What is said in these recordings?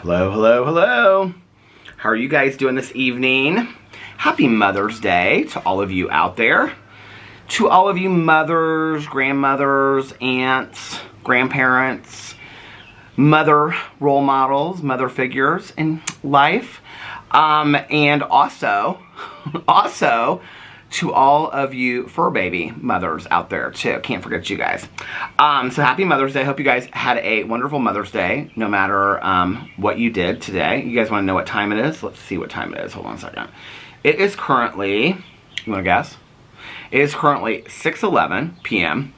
Hello, hello, hello. How are you guys doing this evening? Happy Mother's Day to all of you out there. To all of you mothers, grandmothers, aunts, grandparents, mother role models, mother figures in life. And also to all of you fur baby mothers out there too. Can't forget you guys. So happy Mother's Day. Hope you guys had a wonderful Mother's Day, no matter what you did today. You guys want to know what time it is? Let's see what time it is. Hold on a second. It is currently, you want to guess? It is currently 6:11 p.m.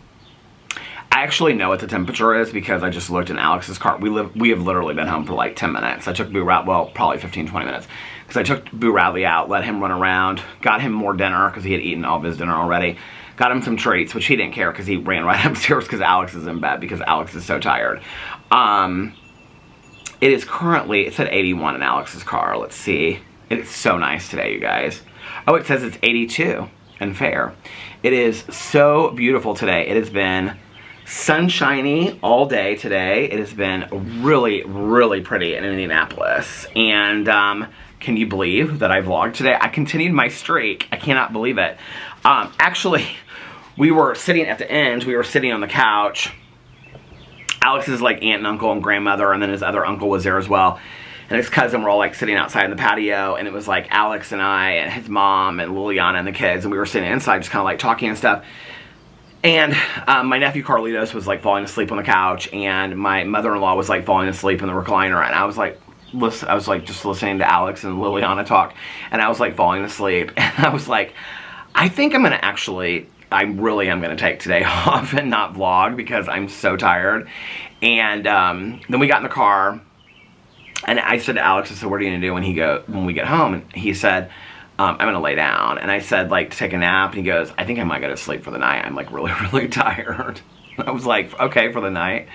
I actually know what the temperature is because I just looked in Alex's car. We have literally been home for like 10 minutes. I took Boo Radley, well, probably 15, 20 minutes. Because I took Boo Radley out, let him run around, got him more dinner because he had eaten all of his dinner already. Got him some treats, which he didn't care because he ran right upstairs because Alex is in bed because Alex is so tired. It is currently, it's at 81 in Alex's car. Let's see. It is so nice today, you guys. Oh, it says it's 82 and fair. It is so beautiful today. It has been sunshiny all day today. It has been really, really pretty in Indianapolis. And can you believe that I vlogged today? I continued my streak. I cannot believe it. Actually, we were sitting at the end. We were sitting on the couch. Alex's like aunt and uncle and grandmother, and then his other uncle was there as well. And his cousin were all like sitting outside in the patio, and it was like Alex and I and his mom and Liliana and the kids, and we were sitting inside just kind of like talking and stuff. And my nephew Carlitos was like falling asleep on the couch, and my mother-in-law was like falling asleep in the recliner, and I was like just listening to Alex and Liliana talk, and I was like falling asleep, and I was like, I think I'm gonna actually, I really am gonna take today off and not vlog because I'm so tired. And then we got in the car, and I said to Alex, I said, what are you gonna do when we get home? And he said, I'm gonna lay down. And I said, like, to take a nap. And he goes, I think I might go to sleep for the night. I'm like really, really tired. I was like, okay, for the night.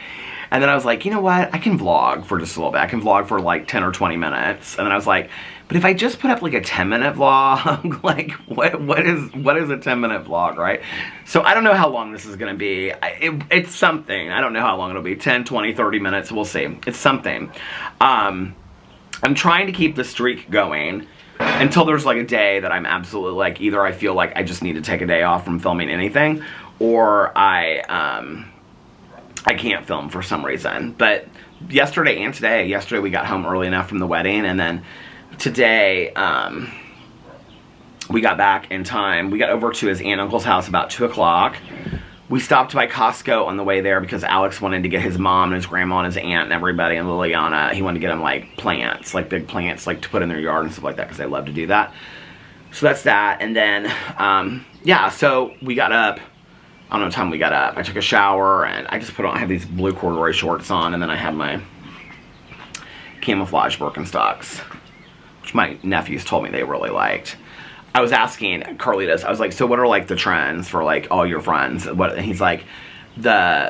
And then I was like, you know what? I can vlog for just a little bit. I can vlog for like 10 or 20 minutes. And then I was like, but if I just put up like a 10-minute vlog, like what is a 10-minute vlog, right? So I don't know how long this is gonna be. It's something. I don't know how long it'll be. 10, 20, 30 minutes. We'll see. It's something. I'm trying to keep the streak going until there's like a day that I'm absolutely like, either I feel like I just need to take a day off from filming anything, or I can't film for some reason. But yesterday and today, yesterday we got home early enough from the wedding, and then today we got back in time. We got over to his aunt and uncle's house about 2 o'clock. We stopped by Costco on the way there because Alex wanted to get his mom and his grandma and his aunt and everybody and Liliana. He wanted to get them like plants, like big plants, like to put in their yard and stuff like that because they love to do that. So that's that. And then, yeah, so we got up. I don't know what time we got up. I took a shower and I just put on, I had these blue corduroy shorts on, and then I had my camouflage Birkenstocks, which my nephews told me they really liked. I was asking Carlitos, I was like, so what are like the trends for like all your friends? What? And he's like, they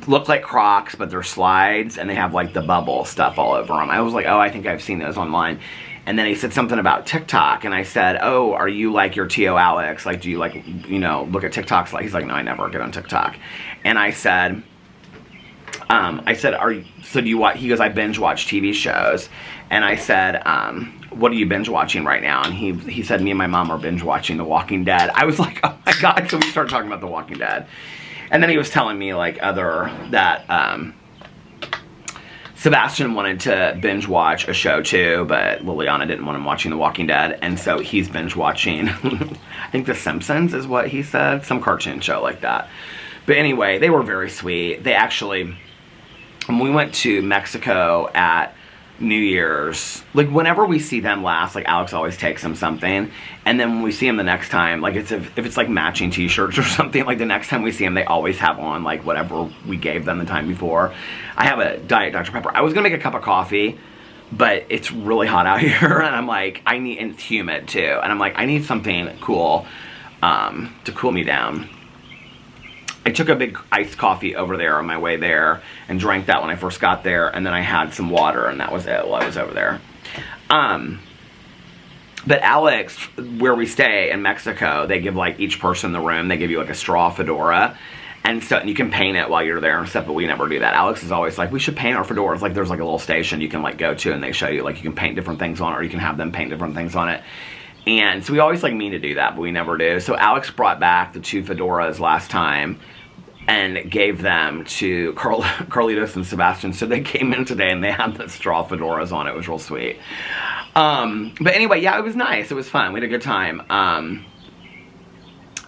look like Crocs, but they're slides, and they have like the bubble stuff all over them. I was like, oh, I think I've seen those online. And then he said something about TikTok, and I said, oh, are you like your T.O. Alex? Like, do you like, you know, look at TikToks? Like, he's like, no, I never get on TikTok. And I said, so do you watch? He goes, I binge watch TV shows. And I said, what are you binge watching right now? And he said, me and my mom are binge watching The Walking Dead. I was like, oh my God. So we started talking about The Walking Dead. And then he was telling me like Sebastian wanted to binge watch a show too, but Liliana didn't want him watching The Walking Dead. And so he's binge watching, I think The Simpsons is what he said, some cartoon show like that. But anyway, they were very sweet. They actually, when we went to Mexico at New Year's, like whenever we see them last, like Alex always takes them something, and then when we see them the next time, like if it's like matching t-shirts or something, like the next time we see them they always have on like whatever we gave them the time before. I have a Diet Dr. Pepper. I was gonna make a cup of coffee, but it's really hot out here, and I'm like, and it's humid too, and I'm like, I need something cool to cool me down. I took a big iced coffee over there on my way there and drank that when I first got there, and then I had some water, and that was it while I was over there. But Alex, where we stay in Mexico, they give like each person in the room, they give you like a straw fedora, And so, and you can paint it while you're there and stuff, but we never do that. Alex is always like, we should paint our fedoras. Like, there's like a little station you can like go to, and they show you, like, you can paint different things on it, or you can have them paint different things on it. And so we always like mean to do that, but we never do. So Alex brought back the 2 fedoras last time and gave them to Carlitos and Sebastian. So they came in today and they had the straw fedoras on. It was real sweet. But anyway, yeah, it was nice. It was fun. We had a good time. I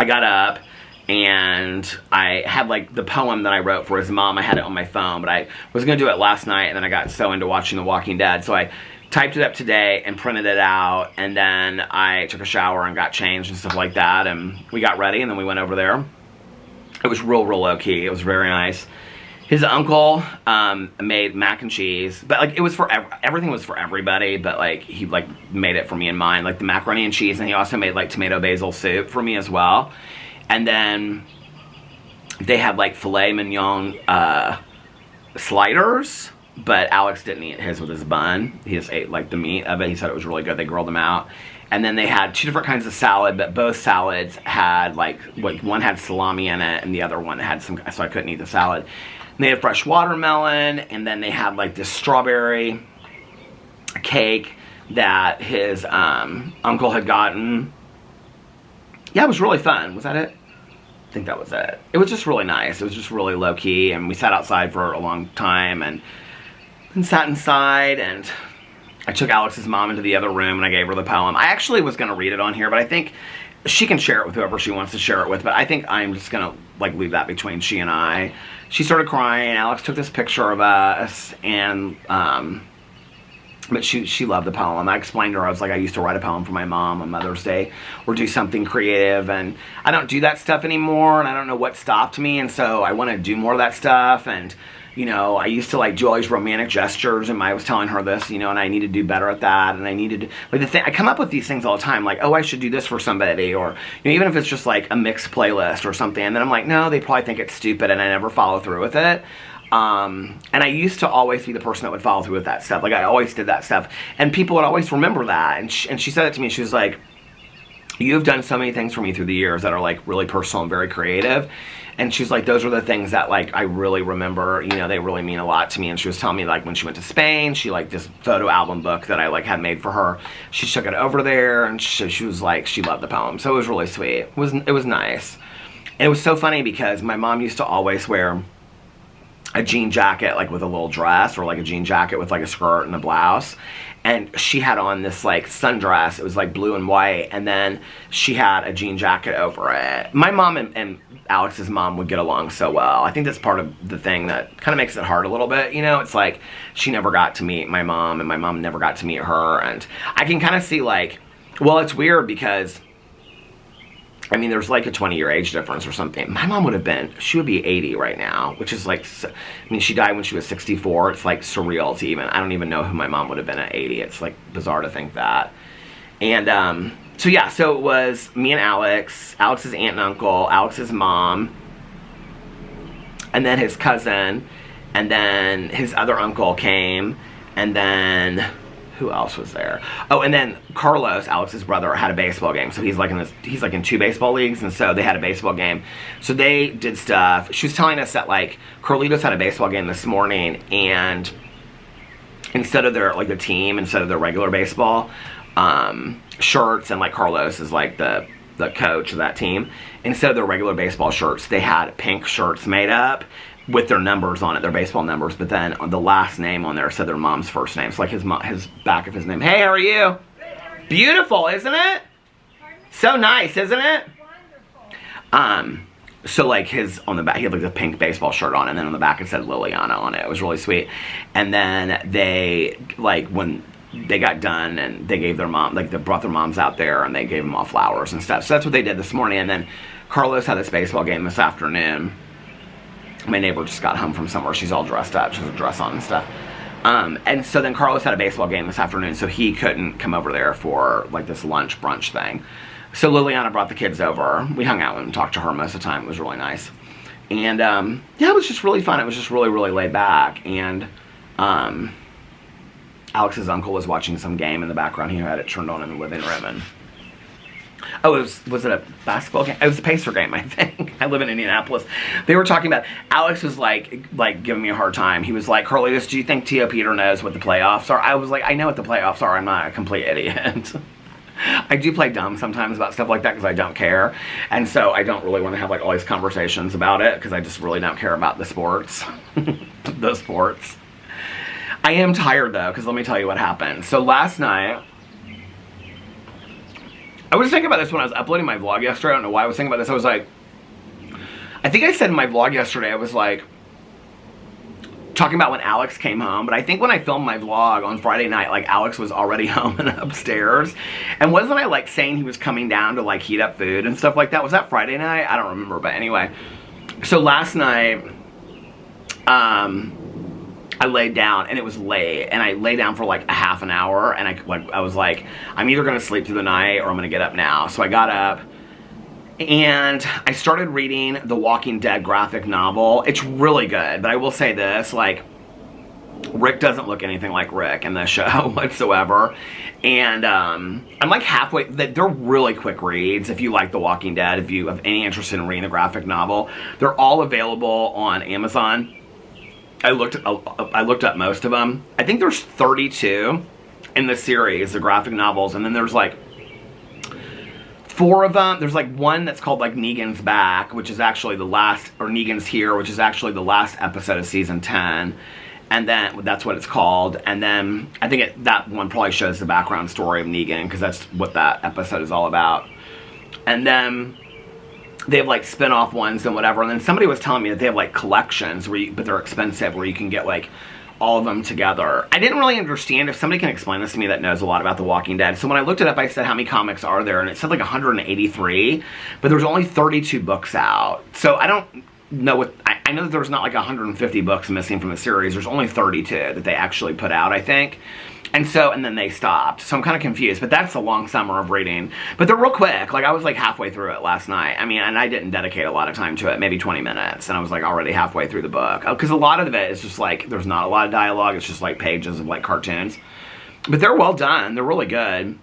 got up and I had like the poem that I wrote for his mom. I had it on my phone, but I was going to do it last night, and then I got so into watching The Walking Dead. So I typed it up today and printed it out, and then I took a shower and got changed and stuff like that, and we got ready, and then we went over there. It was real low-key. It was very nice. His uncle made mac and cheese, but like it was for everything was for everybody, but like he like made it for me and mine, like the macaroni and cheese, and he also made like tomato basil soup for me as well. And then they had like filet mignon sliders, but Alex didn't eat his with his bun. He just ate like the meat of it. He said it was really good. They grilled them out. And then they had 2 different kinds of salad, but both salads had like one had salami in it and the other one had some, so I couldn't eat the salad. And they had fresh watermelon, and then they had like this strawberry cake that his uncle had gotten. Yeah, it was really fun. Was that it? I think that was it. It was just really nice. It was just really low key, and we sat outside for a long time and sat inside, and I took Alex's mom into the other room and I gave her the poem. I actually was going to read it on here, but I think she can share it with whoever she wants to share it with, but I think I'm just going to like leave that between she and I. She started crying. Alex took this picture of us, and but she loved the poem. I explained to her, I was like, I used to write a poem for my mom on Mother's Day or do something creative, and I don't do that stuff anymore, and I don't know what stopped me, and so I want to do more of that stuff. And you know, I used to like do all these romantic gestures, and I was telling her this, you know, and I need to do better at that, and I needed, like the thing, I come up with these things all the time, like, oh, I should do this for somebody, or, you know, even if it's just like a mixed playlist or something, and then I'm like, no, they probably think it's stupid, and I never follow through with it. And I used to always be the person that would follow through with that stuff, like I always did that stuff, and people would always remember that, and she said it to me, she was like, you've done so many things for me through the years that are like really personal and very creative. And she's like, those are the things that like I really remember, you know, they really mean a lot to me. And she was telling me like when she went to Spain, she like this photo album book that I like had made for her, she took it over there, and she was like, she loved the poem. So it was really sweet. It was nice. And it was so funny because my mom used to always wear a jean jacket like with a little dress, or like a jean jacket with like a skirt and a blouse. And she had on this like sundress. It was like blue and white, and then she had a jean jacket over it. My mom and Alex's mom would get along so well. I think that's part of the thing that kind of makes it hard a little bit, you know? It's like she never got to meet my mom, and my mom never got to meet her. And I can kind of see like, well, it's weird because I mean, there's like a 20-year age difference or something. My mom would have been, she would be 80 right now, which is like, I mean, she died when she was 64. It's like surreal to even, I don't even know who my mom would have been at 80. It's like bizarre to think that. And so yeah, so it was me and Alex, Alex's aunt and uncle, Alex's mom, and then his cousin, and then his other uncle came, and then who else was there? Oh, and then Carlos, Alex's brother, had a baseball game. So he's like in 2 baseball leagues, and so they had a baseball game. So they did stuff. She was telling us that like Carlitos had a baseball game this morning, and instead of their like the team, instead of their regular baseball shirts, and like Carlos is like the coach of that team, instead of their regular baseball shirts, they had pink shirts made up with their numbers on it, their baseball numbers, but then the last name on there said their mom's first name. So like his back of his name. Hey, how are you? Beautiful, isn't it? So nice, isn't it? Wonderful. So like his, on the back, he had like the pink baseball shirt on, and then on the back it said Liliana on it. It was really sweet. And then they, like when they got done and they gave their mom, like they brought their moms out there and they gave them all flowers and stuff. So that's what they did this morning. And then Carlos had this baseball game this afternoon. My neighbor just got home from somewhere. She's all dressed up. She has a dress on and stuff. And so then Carlos had a baseball game this afternoon, so he couldn't come over there for like this lunch brunch thing. So Liliana brought the kids over. We hung out and talked to her most of the time. It was really nice. And yeah, it was just really fun. It was just really, really laid back. And Alex's uncle was watching some game in the background. He had it turned on in the living room. And Oh, was it a basketball game? It was a Pacer game, I think. I live in Indianapolis. They were talking about, Alex was like giving me a hard time. He was like, Carlitos, do you think T.O. Peter knows what the playoffs are? I was like, I know what the playoffs are. I'm not a complete idiot. I do play dumb sometimes about stuff like that because I don't care. And so I don't really want to have like all these conversations about it because I just really don't care about the sports. Those sports. I am tired though, because let me tell you what happened. So last night, I was thinking about this when I was uploading my vlog yesterday. I don't know why I was thinking about this. I was like, I think I said in my vlog yesterday, I was like, talking about when Alex came home, but I think when I filmed my vlog on Friday night, like Alex was already home and upstairs. And wasn't I like saying he was coming down to like heat up food and stuff like that? Was that Friday night? I don't remember, but anyway. So last night, I laid down and it was late, and I lay down for like a half an hour, and I was like, I'm either gonna sleep through the night or I'm gonna get up now. So I got up and I started reading the Walking Dead graphic novel. It's really good, but I will say this, like, Rick doesn't look anything like Rick in the show whatsoever. And I'm like halfway, they're really quick reads if you like The Walking Dead, if you have any interest in reading the graphic novel. They're all available on Amazon. I looked up most of them. I think there's 32 in the series, the graphic novels, and then there's like 4 of them. There's like one that's called like Negan's Back, which is actually the last, or Negan's Here, which is actually the last episode of season 10. And then that's what it's called. And then I think that one probably shows the background story of Negan, because that's what that episode is all about. And then they have like spin-off ones and whatever. And then somebody was telling me that they have like collections, but they're expensive, where you can get like all of them together. I didn't really understand. If somebody can explain this to me that knows a lot about The Walking Dead. So when I looked it up, I said, how many comics are there? And it said like 183, but there's only 32 books out. So I don't know what, I know that there's not like 150 books missing from the series. There's only 32 that they actually put out, I think. And then they stopped. So I'm kind of confused, but that's a long summer of reading. But they're real quick. Like I was like halfway through it last night. I mean, and I didn't dedicate a lot of time to it, maybe 20 minutes. And I was like already halfway through the book. Because a lot of it is just like, there's not a lot of dialogue. It's just like pages of like cartoons. But they're well done. They're really good.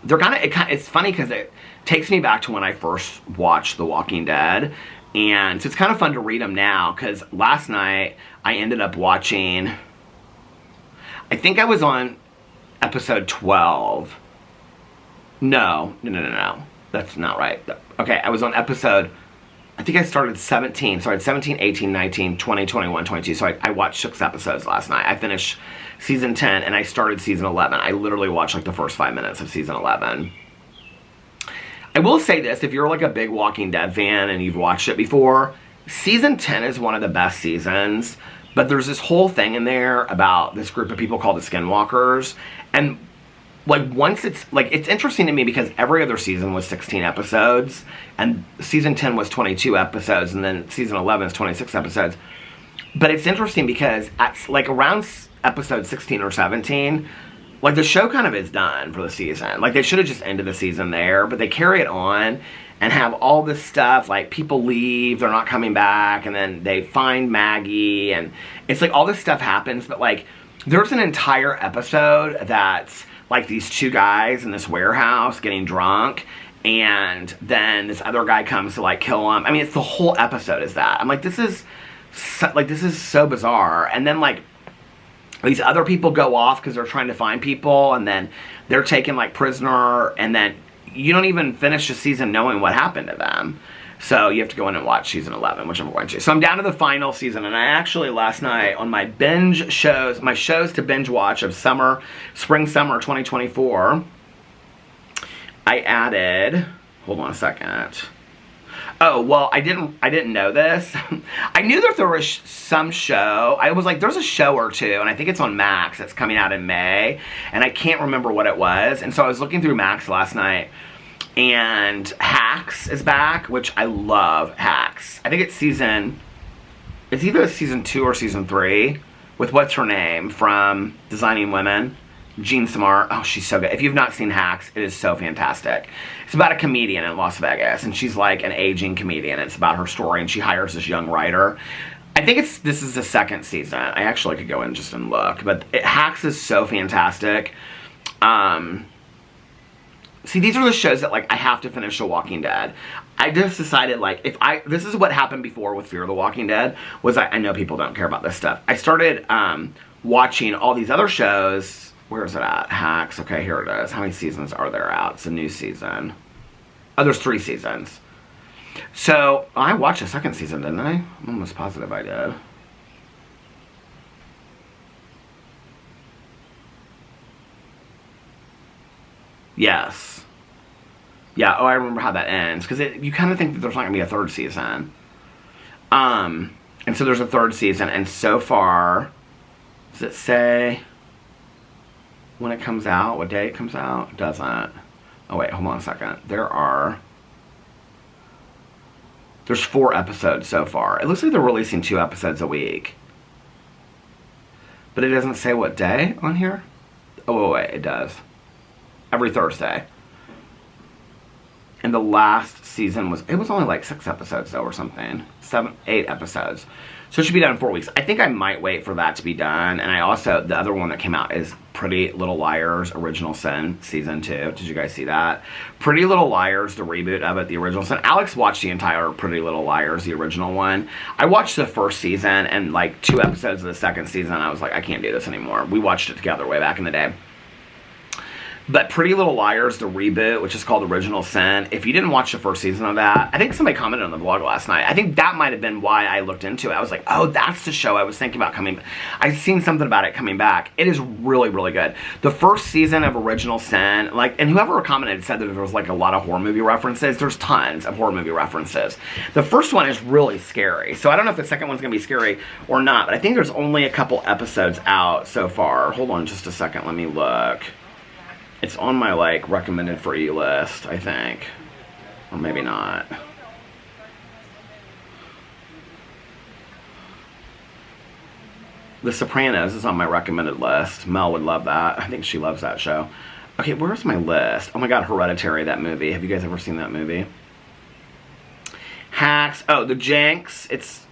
They're it's funny because it takes me back to when I first watched The Walking Dead. And so it's kind of fun to read them now, because last night I ended up watching, I think I was on episode 12. No. That's not right. Okay, I was on episode, I think I started 17. So I had 17, 18, 19, 20, 21, 22. So I watched 6 episodes last night. I finished season 10 and I started season 11. I literally watched like the first 5 minutes of season 11. I will say this, if you're like a big Walking Dead fan and you've watched it before, season 10 is one of the best seasons. But there's this whole thing in there about this group of people called the Skinwalkers. And like once it's interesting to me because every other season was 16 episodes. And season 10 was 22 episodes. And then season 11 is 26 episodes. But it's interesting because at like around episode 16 or 17, like the show kind of is done for the season. Like they should have just ended the season there. But they carry it on and have all this stuff, like people leave, they're not coming back, and then they find Maggie, and it's like all this stuff happens, but like there's an entire episode that's like these 2 guys in this warehouse getting drunk, and then this other guy comes to like kill them. I mean, it's the whole episode is that. I'm like, this is so bizarre. And then like these other people go off because they're trying to find people, and then they're taken like prisoner, and then you don't even finish the season knowing what happened to them. So you have to go in and watch season 11, which I'm going to. So I'm down to the final season, and I actually last night on my binge shows, my shows to binge watch of spring summer 2024, I added, hold on a second. Oh, well, I didn't know this. I knew that there was some show. I was like, there's a show or two, and I think it's on Max that's coming out in May, and I can't remember what it was. And so I was looking through Max last night, and Hacks is back, which I love Hacks. I think it's either season 2 or season 3, with what's her name from Designing Women. Jean Smart. Oh, she's so good. If you've not seen Hacks, it is so fantastic. It's about a comedian in Las Vegas, and she's like an aging comedian. It's about her story, and she hires this young writer. I think this is the 2nd season. I actually could go in just and look, but Hacks is so fantastic. See, these are the shows that, like, I have to finish The Walking Dead. I just decided, like, this is what happened before with Fear the Walking Dead, was I know people don't care about this stuff. I started watching all these other shows. Where is it at? Hacks. Okay, here it is. How many seasons are there out? It's a new season. Oh, there's 3 seasons. So, I watched the 2nd season, didn't I? I'm almost positive I did. Yes. Yeah, oh, I remember how that ends. Because you kind of think that there's not going to be a 3rd season. And so there's a 3rd season, and so far, does it say when it comes out? What day it comes out? It doesn't. Oh, wait, hold on a second. There's 4 episodes so far. It looks like they're releasing 2 episodes a week. But it doesn't say what day on here. Oh, wait, it does. Every Thursday. And the last season was only like 6 episodes though or something. 8 episodes. So it should be done in 4 weeks. I think I might wait for that to be done. And I also, the other one that came out is Pretty Little Liars Original Sin Season 2. Did you guys see that? Pretty Little Liars, the reboot of it, the original sin. Alex watched the entire Pretty Little Liars, the original one. I watched the 1st season and like 2 episodes of the 2nd season. I was like, I can't do this anymore. We watched it together way back in the day. But Pretty Little Liars, the reboot, which is called Original Sin, if you didn't watch the 1st season of that, I think somebody commented on the blog last night. I think that might have been why I looked into it. I was like, oh, that's the show I was thinking about coming. I've seen something about it coming back. It is really, really good. The 1st season of Original Sin, like, and whoever commented said that there was like a lot of horror movie references. There's tons of horror movie references. The 1st one is really scary. So I don't know if the 2nd one's going to be scary or not, but I think there's only a couple episodes out so far. Hold on just a second. Let me look. It's on my, like, recommended for you list, I think. Or maybe not. The Sopranos is on my recommended list. Mel would love that. I think she loves that show. Okay, where's my list? Oh my god, Hereditary, that movie. Have you guys ever seen that movie? Hacks. Oh, The Jinx. It's...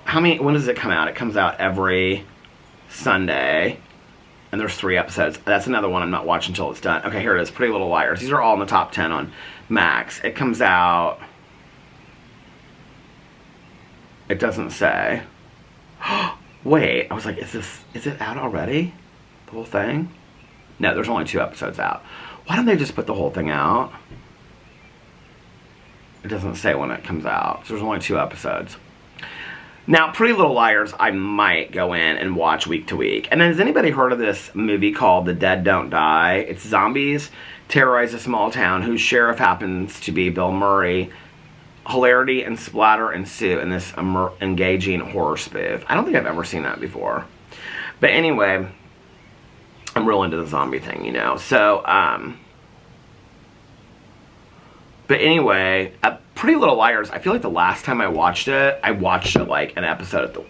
when does it come out? It comes out every Sunday. And there's 3 episodes. That's another one I'm not watching until it's done. Okay, here it is. Pretty Little Liars. These are all in the top 10 on Max. It comes out... It doesn't say. Wait, I was like, is it out already? The whole thing? No, there's only 2 episodes out. Why don't they just put the whole thing out? It doesn't say when it comes out. So there's only 2 episodes. Now, Pretty Little Liars, I might go in and watch week to week. And then, has anybody heard of this movie called The Dead Don't Die? It's zombies terrorize a small town whose sheriff happens to be Bill Murray. Hilarity and splatter ensue in this engaging horror spoof. I don't think I've ever seen that before. But anyway, I'm real into the zombie thing, you know. So, but anyway, Pretty Little Liars, I feel like the last time I watched it like an episode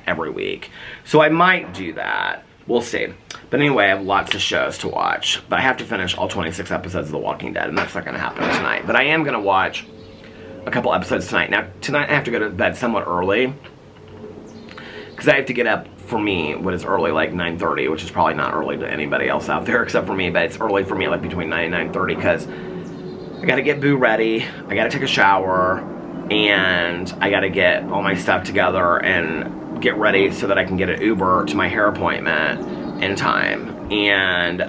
every week. So I might do that. We'll see. But anyway, I have lots of shows to watch. But I have to finish all 26 episodes of The Walking Dead, and that's not going to happen tonight. But I am going to watch a couple episodes tonight. Now, tonight I have to go to bed somewhat early. Because I have to get up, for me, what is early, like 9:30, which is probably not early to anybody else out there except for me. But it's early for me, like between 9 and 9:30, because I gotta get Boo ready, I gotta take a shower, and I gotta get all my stuff together and get ready so that I can get an Uber to my hair appointment in time. And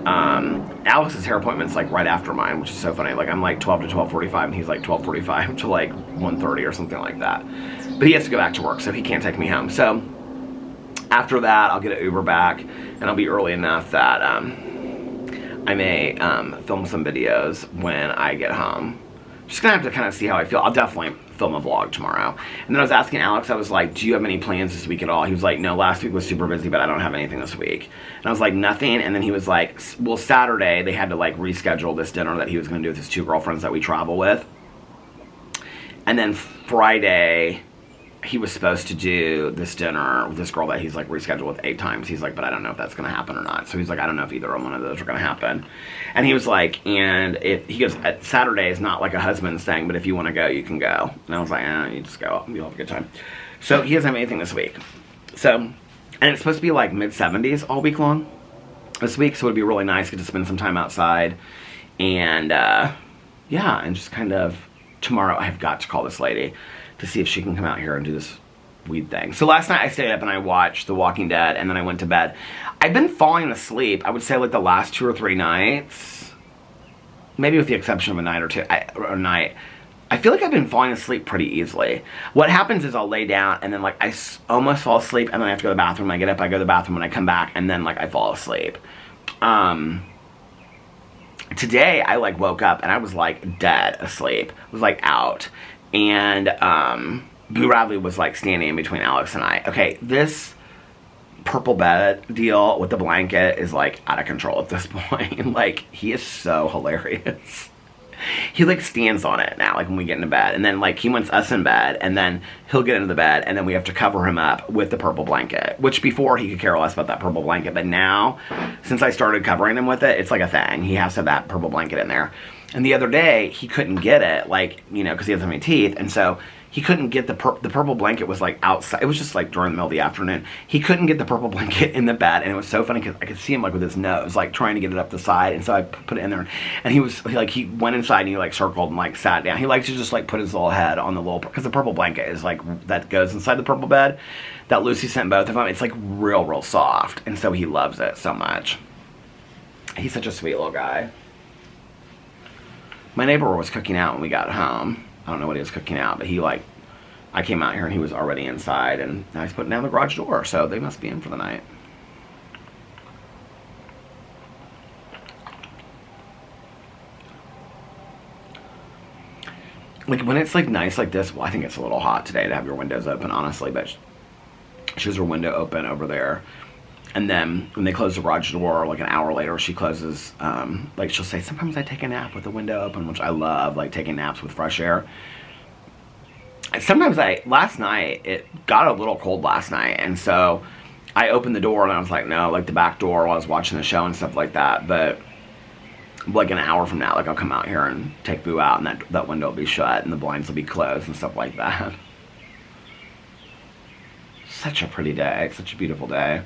Alex's hair appointment's like right after mine, which is so funny. Like I'm like 12 to 12:45 and he's like 12:45 to like 1:30 or something like that. But he has to go back to work, so he can't take me home. So after that, I'll get an Uber back, and I'll be early enough that I may film some videos when I get home. Just gonna have to kind of see how I feel. I'll definitely film a vlog tomorrow. And then I was asking Alex, I was like, do you have any plans this week at all? He was like, no, last week was super busy, but I don't have anything this week. And I was like, nothing. And then he was like, well, Saturday they had to like reschedule this dinner that he was gonna do with his 2 girlfriends that we travel with. And then Friday, he was supposed to do this dinner with this girl that he's like rescheduled with 8 times. He's like, but I don't know if that's gonna happen or not. So he's like, I don't know if either one of those are gonna happen. And he was like, and he goes, Saturday is not like a husband's thing, but if you want to go, you can go. And I was like, you just go, you'll have a good time. So he doesn't have anything this week. So, and it's supposed to be like mid-70s all week long this week, so it'd be really nice to get to spend some time outside And yeah, and just kind of tomorrow I have got to call this lady to see if she can come out here and do this weed thing. So last night I stayed up and I watched The Walking Dead, and then I went to bed. I've been falling asleep, I would say like the last 2 or 3 nights, maybe with the exception of a night or two, I feel like I've been falling asleep pretty easily. What happens is I'll lay down and then like I almost fall asleep, and then I have to go to the bathroom. I get up, I go to the bathroom, and I come back, and then like I fall asleep. Today I like woke up and I was like dead asleep. I was like out. And Boo Radley was like standing in between Alex and I. Okay, this purple bed deal with the blanket is like out of control at this point. Like, he is so hilarious. He like stands on it now, like when we get into bed, and then like he wants us in bed, and then he'll get into the bed, and then we have to cover him up with the purple blanket, which before he could care less about that purple blanket, but now since I started covering him with it, it's like a thing. He has to have that purple blanket in there. And the other day he couldn't get it, like, you know, because he doesn't have any teeth, and so he couldn't get the purple blanket was like outside. It was just like during the middle of the afternoon. He couldn't get the purple blanket in the bed, and it was so funny because I could see him like with his nose, like trying to get it up the side, and so I put it in there, and he went inside and he like circled and like sat down. He likes to just like put his little head on the little, because the purple blanket is like, that goes inside the purple bed, that Lucy sent both of them. It's like real soft, and so he loves it so much. He's such a sweet little guy. My neighbor was cooking out when we got home. I don't know what he was cooking out, but he like, I came out here and he was already inside, and now he's putting down the garage door, so they must be in for the night. Like when it's like nice like this, well, I think it's a little hot today to have your windows open, honestly, but she has her window open over there. And then when they close the garage door, like an hour later, she closes, like she'll say, sometimes I take a nap with the window open, which I love, like taking naps with fresh air. Sometimes last night, it got a little cold last night, and so I opened the door and I was like, no, like the back door while I was watching the show and stuff like that, but like an hour from now, like I'll come out here and take Boo out, and that window will be shut and the blinds will be closed and stuff like that. Such a pretty day, such a beautiful day.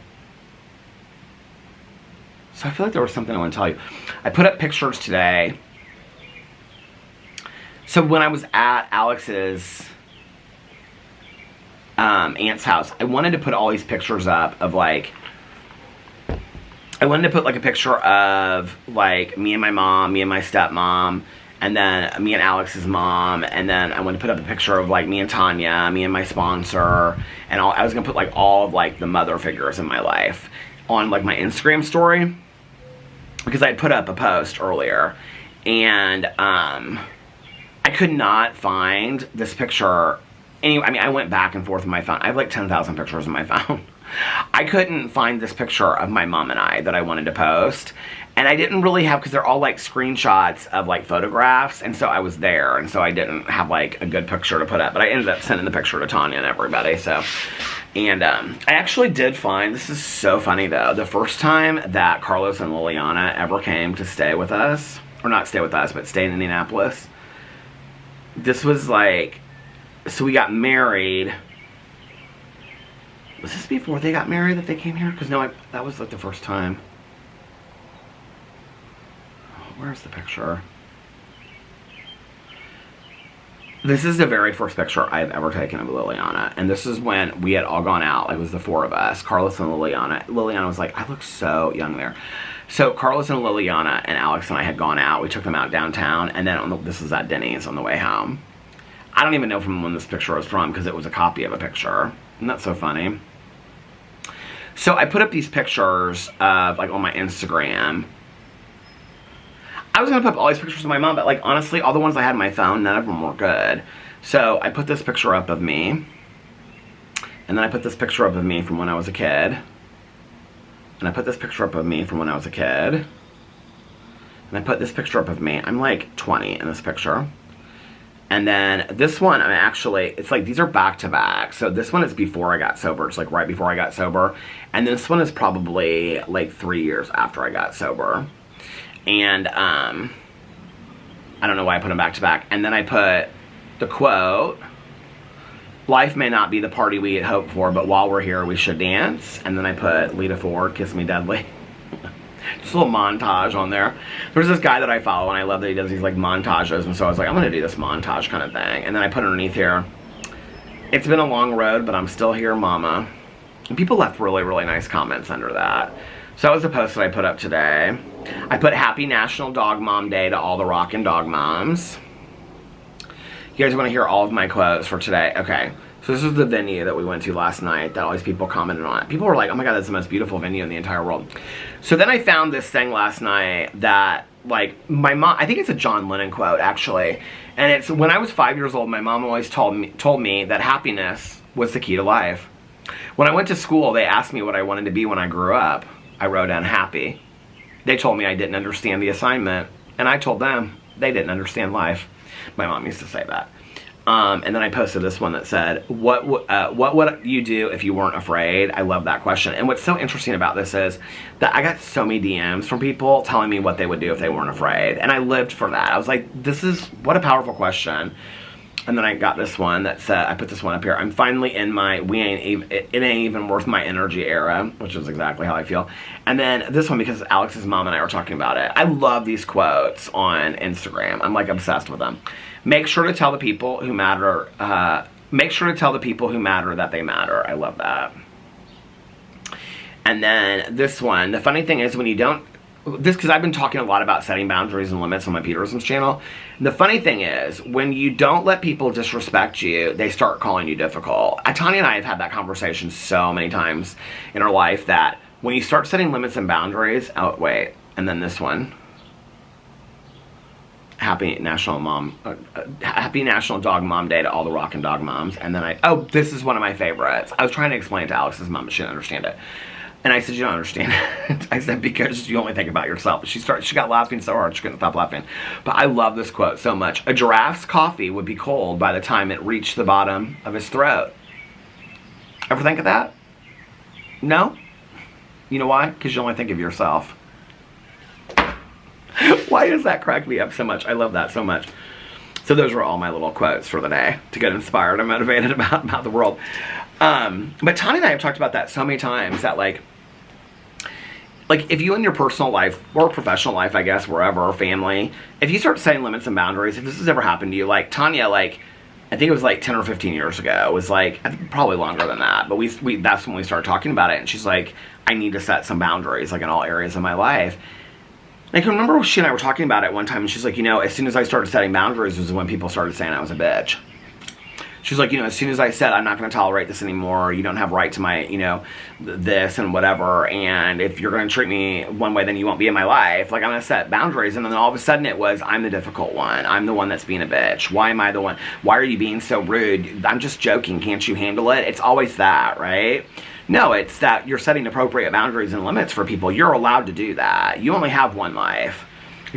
So I feel like there was something I want to tell you. I put up pictures today. So when I was at Alex's aunt's house, I wanted to put all these pictures up of like, I wanted to put like a picture of like me and my mom, me and my stepmom, and then me and Alex's mom, and then I wanted to put up a picture of like me and Tanya, me and my sponsor, and I was gonna put like all of like the mother figures in my life on like my Instagram story, because I had put up a post earlier, and I could not find this picture. Anyway, I mean, I went back and forth on my phone. I have like 10,000 pictures on my phone. I couldn't find this picture of my mom and I that I wanted to post, and I didn't really have, because they're all like screenshots of like photographs, and so I was there, and so I didn't have like a good picture to put up, but I ended up sending the picture to Tanya and everybody, so. And I actually did find, this is so funny though, the first time that Carlos and Liliana ever came to stay with us, or not stay with us, but stay in Indianapolis, this was like, so we got married. Was this before they got married that they came here? Because no, that was like the first time. Where's the picture? This is the very first picture I've ever taken of Liliana, and this is when we had all gone out. Like, it was the 4 of us, Carlos and Liliana. Liliana was like, I look so young there. So Carlos and Liliana and Alex and I had gone out. We took them out downtown, and then this was at Denny's on the way home. I don't even know from when this picture was from, because it was a copy of a picture. Isn't that so funny? So I put up these pictures of, like, on my Instagram. I was going to put up all these pictures of my mom, but, like, honestly, all the ones I had on my phone, none of them were good. So I put this picture up of me. And then I put this picture up of me from when I was a kid. And I put this picture up of me from when I was a kid. And I put this picture up of me. I'm, like, 20 in this picture. And then this one, I'm actually, it's like, these are back to back. So this one is before I got sober. It's like right before I got sober. And this one is probably like 3 years after I got sober. And I don't know why I put them back to back. And then I put the quote, life may not be the party we had hoped for, but while we're here, we should dance. And then I put Lita Ford, Kiss Me Deadly. Just a little montage on there. There's this guy that I follow, and I love that he does these like montages, and so I was like, I'm gonna do this montage kind of thing. And then I put underneath here, it's been a long road, but I'm still here, mama. And people left really, really nice comments under that. So that was the post that I put up today. I put Happy National Dog Mom Day to all the rockin' dog moms. You guys want to hear all of my quotes for today? Okay. So this is the venue that we went to last night that all these people commented on. People were like, oh my god, that's the most beautiful venue in the entire world. So then I found this thing last night that, like, my mom, I think it's a John Lennon quote, actually. And it's, when I was 5 years old, my mom always told me that happiness was the key to life. When I went to school, they asked me what I wanted to be when I grew up. I wrote down happy. They told me I didn't understand the assignment, and I told them they didn't understand life. My mom used to say that. And then I posted this one that said, what would you do if you weren't afraid? I love that question. And what's so interesting about this is that I got so many DMs from people telling me what they would do if they weren't afraid. And I lived for that. I was like, what a powerful question. And then I got this one that said, I put this one up here, I'm finally in my, it ain't even worth my energy era, which is exactly how I feel. And then this one, because Alex's mom and I were talking about it. I love these quotes on Instagram. I'm like obsessed with them. Make sure to tell the people who matter, that they matter. I love that. And then this one, the funny thing is when you don't, because I've been talking a lot about setting boundaries and limits on my Peterson's channel. The funny thing is, when you don't let people disrespect you, they start calling you difficult. Tanya and I have had that conversation so many times in our life that when you start setting limits and boundaries, and then this one. Happy National Dog Mom Day to all the rockin' dog moms. And then this is one of my favorites. I was trying to explain it to Alex's mom, but she didn't understand it. And I said, you don't understand it. I said, because you only think about yourself. She got laughing so hard she couldn't stop laughing. But I love this quote so much. A giraffe's coffee would be cold by the time it reached the bottom of his throat. Ever think of that? No? You know why? Because you only think of yourself. Why does that crack me up so much? I love that so much. So those were all my little quotes for the day to get inspired and motivated about the world. But Tanya and I have talked about that so many times that like if you in your personal life or professional life, I guess, wherever, or family, if you start setting limits and boundaries, if this has ever happened to you, like Tanya, I think it was like 10 or 15 years ago. It was like, I think probably longer than that. But that's when we started talking about it. And she's like, I need to set some boundaries, like in all areas of my life. And I can remember she and I were talking about it one time, and she's like, as soon as I started setting boundaries was when people started saying I was a bitch. She's like, as soon as I said, I'm not going to tolerate this anymore, you don't have right to my, this and whatever, and if you're going to treat me one way, then you won't be in my life. Like, I'm going to set boundaries, and then all of a sudden it was, I'm the difficult one. I'm the one that's being a bitch. Why am I the one? Why are you being so rude? I'm just joking. Can't you handle it? It's always that, right? No, it's that you're setting appropriate boundaries and limits for people. You're allowed to do that. You only have one life.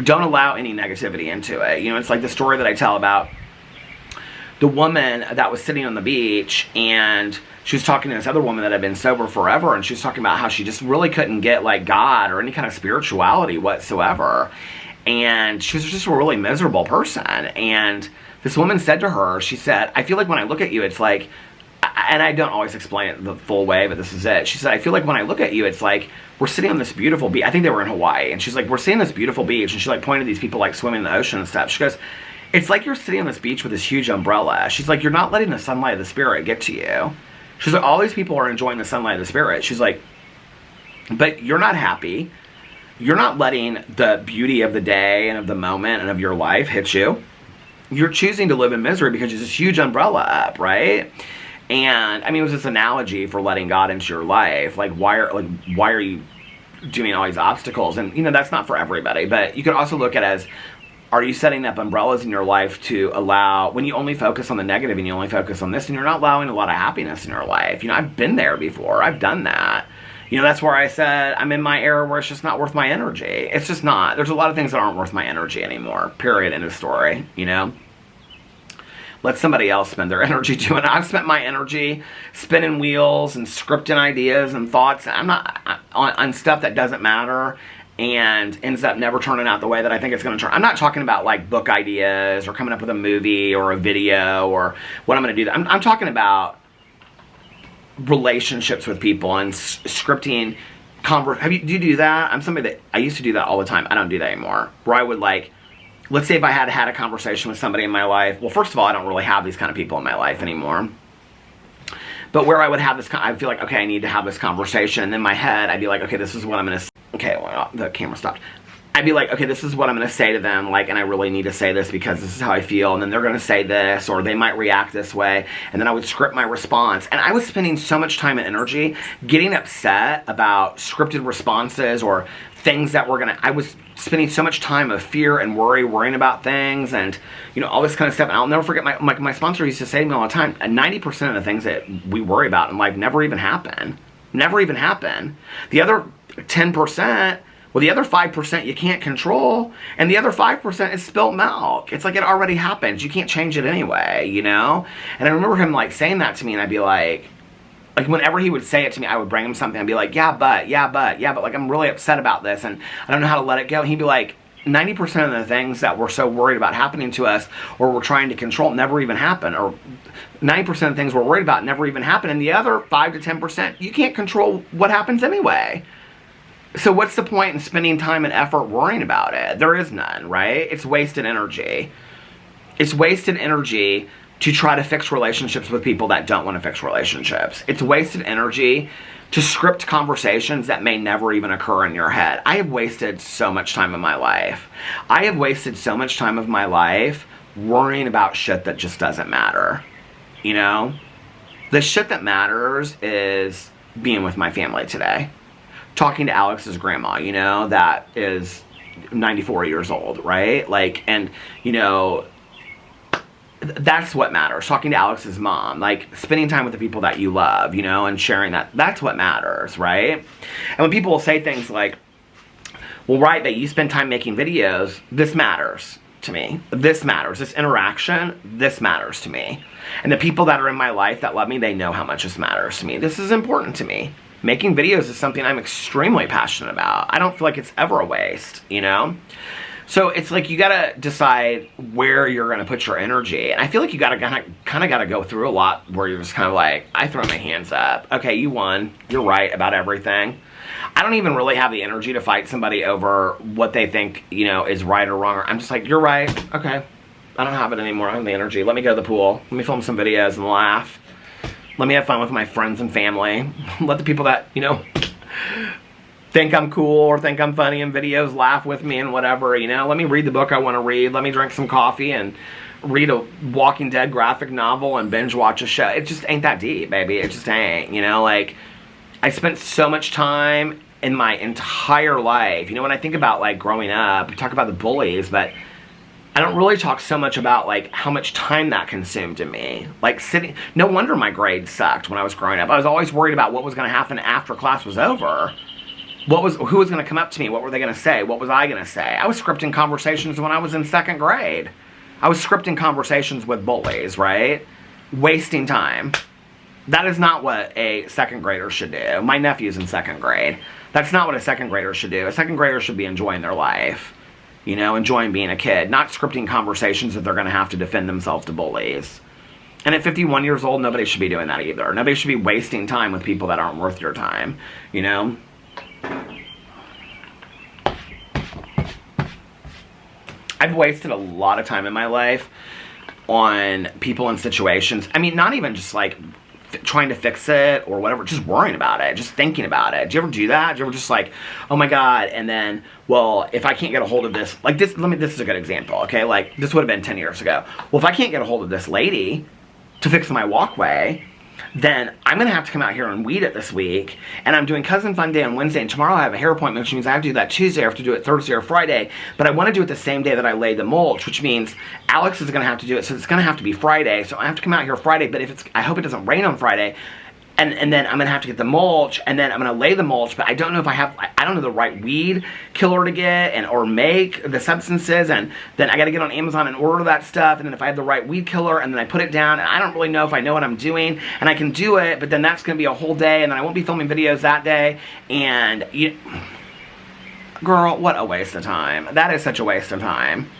Don't allow any negativity into it. It's like the story that I tell about the woman that was sitting on the beach, and she was talking to this other woman that had been sober forever, and she was talking about how she just really couldn't get like God or any kind of spirituality whatsoever, and she was just a really miserable person. And this woman said to her, she said, I feel like when I look at you, it's like, and I don't always explain it the full way, but this is it. She said, I feel like when I look at you, it's like we're sitting on this beautiful beach. I think they were in Hawaii, and she's like, we're seeing this beautiful beach, and she like pointed to these people like swimming in the ocean and stuff. She goes, it's like you're sitting on this beach with this huge umbrella. She's like, you're not letting the sunlight of the spirit get to you. She's like, all these people are enjoying the sunlight of the spirit. She's like, but you're not happy. You're not letting the beauty of the day and of the moment and of your life hit you. You're choosing to live in misery because there's this huge umbrella up, right? And I mean, it was this analogy for letting God into your life. Like, why are you doing all these obstacles? And that's not for everybody. But you could also look at it as, are you setting up umbrellas in your life to allow, when you only focus on the negative and you only focus on this, and you're not allowing a lot of happiness in your life? I've been there before. I've done that. That's where I said I'm in my era where it's just not worth my energy. It's just not. There's a lot of things that aren't worth my energy anymore. Period. End of story. Let somebody else spend their energy doing it. I've spent my energy spinning wheels and scripting ideas and thoughts. I'm not on stuff that doesn't matter and ends up never turning out the way that I think it's going to turn. I'm not talking about like book ideas or coming up with a movie or a video or what I'm going to do. I'm talking about relationships with people and scripting do you do that? I'm somebody that, I used to do that all the time. I don't do that anymore. Where I would like, let's say if I had had a conversation with somebody in my life. Well, first of all, I don't really have these kind of people in my life anymore. But where I would have this, I feel like, okay, I need to have this conversation. And in my head, I'd be like, okay, this is what I'm going to, okay, well, the camera stopped. I'd be like, okay, this is what I'm going to say to them, like, and I really need to say this because this is how I feel, and then they're going to say this, or they might react this way, and then I would script my response. And I was spending so much time and energy getting upset about scripted responses or things that were going to, I was spending so much time of fear and worrying about things, and, you know, all this kind of stuff. And I'll never forget, my sponsor used to say to me all the time, 90% of the things that we worry about in life never even happen. Never even happen. The other 10%, well, the other 5% you can't control, and the other 5% is spilt milk. It's like it already happened. You can't change it anyway, you know? And I remember him, like, saying that to me, and I'd be like, whenever he would say it to me, I would bring him something. I'd be like, yeah, but, like, I'm really upset about this, and I don't know how to let it go. And he'd be like, 90% of the things that we're so worried about happening to us, or we're trying to control, never even happen. Or 90% of things we're worried about never even happen. And the other 5 to 10%, you can't control what happens anyway. So what's the point in spending time and effort worrying about it? There is none, right? It's wasted energy. It's wasted energy to try to fix relationships with people that don't want to fix relationships. It's wasted energy to script conversations that may never even occur in your head. I have wasted so much time in my life. I have wasted so much time of my life worrying about shit that just doesn't matter. You know? The shit that matters is being with my family today. Talking to Alex's grandma, you know, that is 94 years old, right? Like, and, you know, that's what matters. Talking to Alex's mom, like, spending time with the people that you love, you know, and sharing that, that's what matters, right? And when people will say things like, well, right, but you spend time making videos, this matters to me. This matters. This interaction, this matters to me. And the people that are in my life that love me, they know how much this matters to me. This is important to me. Making videos is something I'm extremely passionate about. I don't feel like it's ever a waste, you know? So it's like you gotta decide where you're gonna put your energy. And I feel like you gotta kind of gotta go through a lot where you're just kind of like, I throw my hands up. Okay, you won. You're right about everything. I don't even really have the energy to fight somebody over what they think, you know, is right or wrong. I'm just like, you're right. Okay. I don't have it anymore. I don't have the energy. Let me go to the pool. Let me film some videos and laugh. Let me have fun with my friends and family. Let the people that, you know, think I'm cool or think I'm funny in videos laugh with me and whatever, you know. Let me read the book I want to read. Let me drink some coffee and read a Walking Dead graphic novel and binge watch a show. It just ain't that deep, baby. It just ain't, you know. Like, I spent so much time in my entire life. You know, when I think about, like, growing up, we talk about the bullies, but I don't really talk so much about, like, how much time that consumed in me. Like, sitting, no wonder my grades sucked when I was growing up. I was always worried about what was going to happen after class was over. Who was going to come up to me? What were they going to say? What was I going to say? I was scripting conversations when I was in 2nd grade. I was scripting conversations with bullies, right? Wasting time. That is not what a 2nd grader should do. My nephew's in 2nd grade. That's not what a 2nd grader should do. A 2nd grader should be enjoying their life. You know, enjoying being a kid, not scripting conversations that they're going to have to defend themselves to bullies. And at 51 years old, nobody should be doing that either. Nobody should be wasting time with people that aren't worth your time, you know? I've wasted a lot of time in my life on people and situations. I mean, not even just like trying to fix it or whatever, just worrying about it, just thinking about it. Do you ever do that? Do you ever just like, oh my God, and then, well, if I can't get a hold of this, like this, this is a good example, okay? Like, this would have been 10 years ago. Well, if I can't get a hold of this lady to fix my walkway, then I'm going to have to come out here and weed it this week, and I'm doing Cousin Fun Day on Wednesday, and tomorrow I have a hair appointment, which means I have to do that Tuesday, I have to do it Thursday or Friday, but I want to do it the same day that I lay the mulch, which means Alex is going to have to do it, so it's going to have to be Friday, so I have to come out here Friday, but if it's, I hope it doesn't rain on Friday, and then I'm going to have to get the mulch, and then I'm going to lay the mulch, but I don't know if I don't know the right weed killer to get, or make the substances, and then I got to get on Amazon and order that stuff, and then if I have the right weed killer, and then I put it down, and I don't really know if I know what I'm doing, and I can do it, but then that's going to be a whole day, and then I won't be filming videos that day, and girl, what a waste of time. That is such a waste of time.